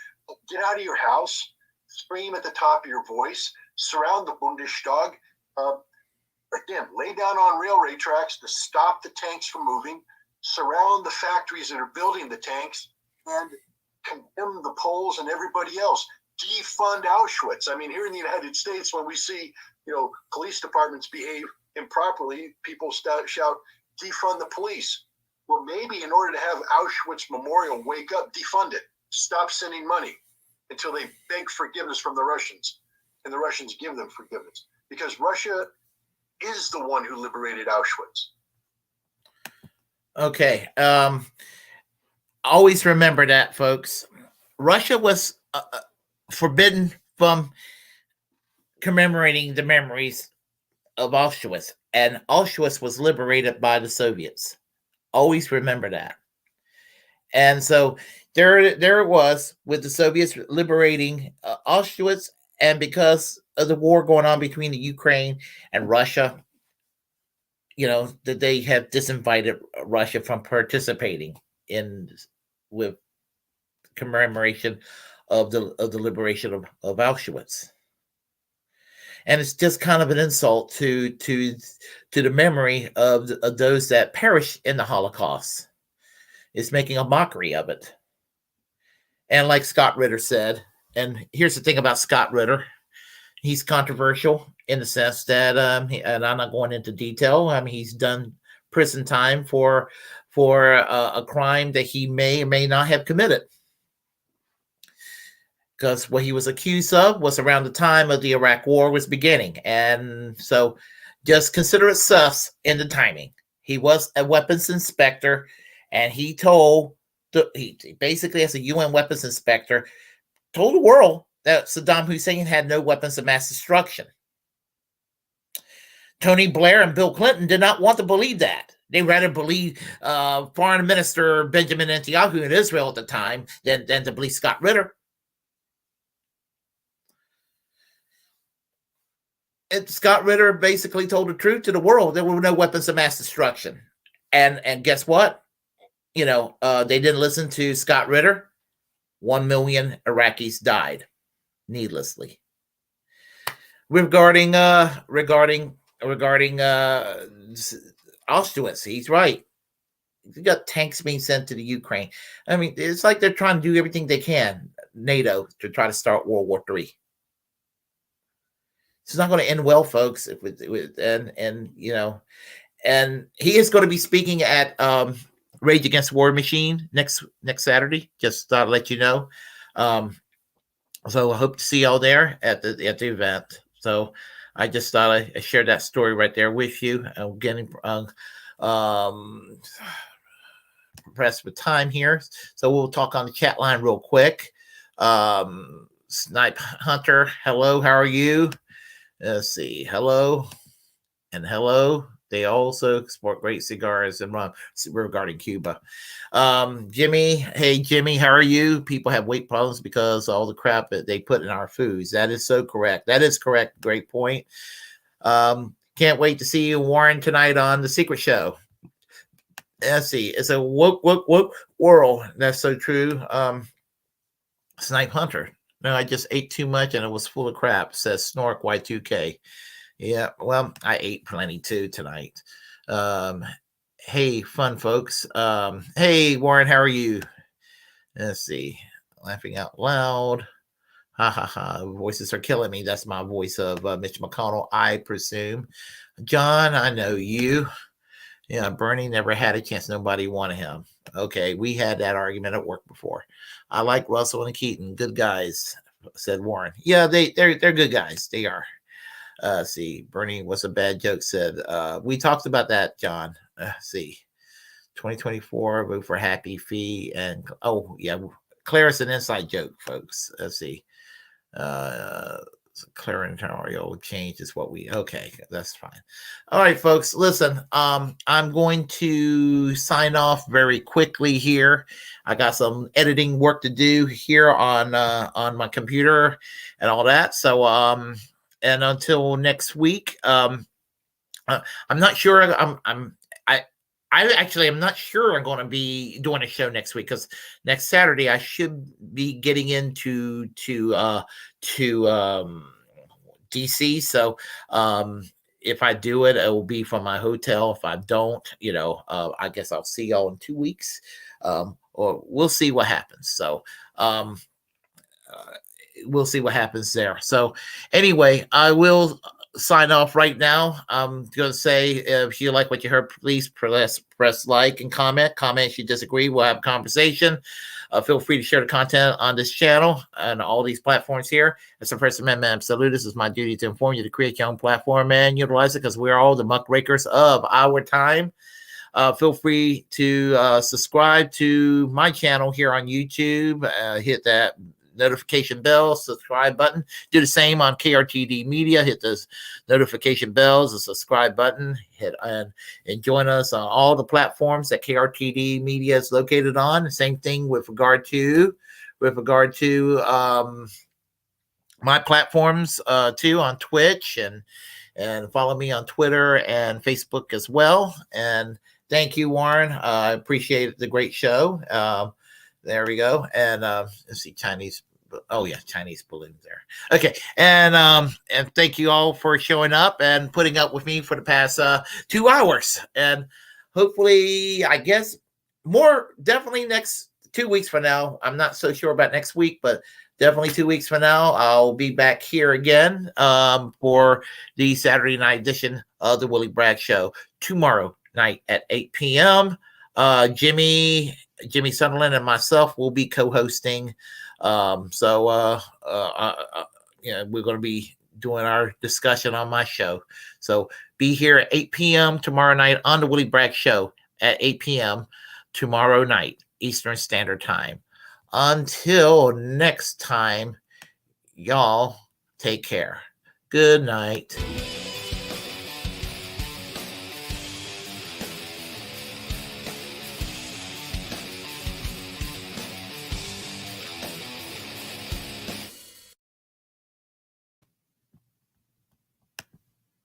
Get out of your house, scream at the top of your voice, surround the Bundestag, again, lay down on railway tracks to stop the tanks from moving, surround the factories that are building the tanks, and condemn the Poles and everybody else. Defund Auschwitz. I mean, here in the United States, when we see, police departments behave improperly, people shout, defund the police. Well, maybe in order to have Auschwitz Memorial wake up, defund it. Stop sending money until they beg forgiveness from the Russians, and the Russians give them forgiveness. Because Russia is the one who liberated Auschwitz. Okay. Always remember that, folks. Russia was forbidden from commemorating the memories of Auschwitz, and Auschwitz was liberated by the Soviets. Always remember that. And so there it was with the Soviets liberating Auschwitz, and because of the war going on between the Ukraine and Russia, that they have disinvited Russia from participating with commemoration of the liberation of Auschwitz. And it's just kind of an insult to the memory of those that perished in the Holocaust. It's making a mockery of it. And like Scott Ritter said, and here's the thing about Scott Ritter, he's controversial in the sense that, and I'm not going into detail, he's done prison time for a crime that he may or may not have committed. Because what he was accused of was around the time of the Iraq War was beginning. And so just consider it sus in the timing. He was a weapons inspector, and he basically, as a UN weapons inspector, told the world that Saddam Hussein had no weapons of mass destruction. Tony Blair and Bill Clinton did not want to believe that. They rather believe Foreign Minister Benjamin Netanyahu in Israel at the time than to believe Scott Ritter. And Scott Ritter basically told the truth to the world. There were no weapons of mass destruction. And guess what? They didn't listen to Scott Ritter. 1 million Iraqis died needlessly. Regarding Auschwitz, he's right. You got tanks being sent to the Ukraine. It's like they're trying to do everything they can, NATO, to try to start World War III. It's not going to end well, folks. And he is going to be speaking at Rage Against War Machine next Saturday. Just thought I'd let you know. So I hope to see y'all there at the event. So I just thought I shared that story right there with you. I'm getting pressed with time here, so we'll talk on the chat line real quick. Snipe Hunter, hello, how are you? Let's see, hello and hello. They also export great cigars and rum regarding Cuba. Jimmy, hey Jimmy, how are you? People have weight problems because of all the crap that they put in our foods. That is so correct. That is correct. Great point. Can't wait to see you, Warren, tonight on The Secret Show. Let's see. It's a woke world. That's so true. Snipe Hunter. No, I just ate too much and it was full of crap, says Snork Y2K. Yeah, well, I ate plenty too tonight. Hey, fun folks. Hey, Warren, how are you? Let's see. Laughing out loud. Ha ha ha. Voices are killing me. That's my voice of Mitch McConnell, I presume. John, I know you. Yeah, Bernie never had a chance. Nobody wanted him. Okay, we had that argument at work before. I like Russell and Keaton. Good guys, said Warren. Yeah, they're good guys. They are. See, Bernie was a bad joke, said. We talked about that, John. See, 2024, vote for Happy Fee. And, oh, yeah, Claire's an inside joke, folks. Let's see. Clarentarial change is what we okay, that's fine. All right, folks, listen, I'm going to sign off very quickly here. I got some editing work to do here on my computer and all that. So and until next week, I'm not sure. I actually am not sure I'm going to be doing a show next week, because next Saturday I should be getting into DC. So if I do it, it will be from my hotel. If I don't, I guess I'll see y'all in 2 weeks, or we'll see what happens. So we'll see what happens there. So anyway, I will sign off right now. I'm going to say, if you like what you heard, please press like and comment. If you disagree, we'll have a conversation. Feel free to share the content on this channel and all these platforms here. As the First Amendment absolute, this is my duty to inform you to create your own platform and utilize it, because we're all the muckrakers of our time. Feel free to subscribe to my channel here on YouTube. Hit that notification bell, subscribe button. Do the same on KRTD Media. Hit those notification bells, the subscribe button. Hit and join us on all the platforms that KRTD Media is located on. Same thing with regard to my platforms too, on Twitch, and follow me on Twitter and Facebook as well. And thank you, Warren. I appreciate the great show. There we go. And let's see, Chinese. Oh yeah, Chinese balloons there. Okay, and thank you all for showing up and putting up with me for the past 2 hours. And hopefully, I guess definitely next 2 weeks from now. I'm not so sure about next week, but definitely 2 weeks from now, I'll be back here again for the Saturday night edition of the Willy Bragg Show tomorrow night at 8 p.m. Jimmy Sunderland and myself will be co-hosting. We're going to be doing our discussion on my show. So be here at 8 p.m. tomorrow night on the Willy Bragg Show at 8 p.m. tomorrow night, Eastern Standard Time. Until next time, y'all take care. Good night.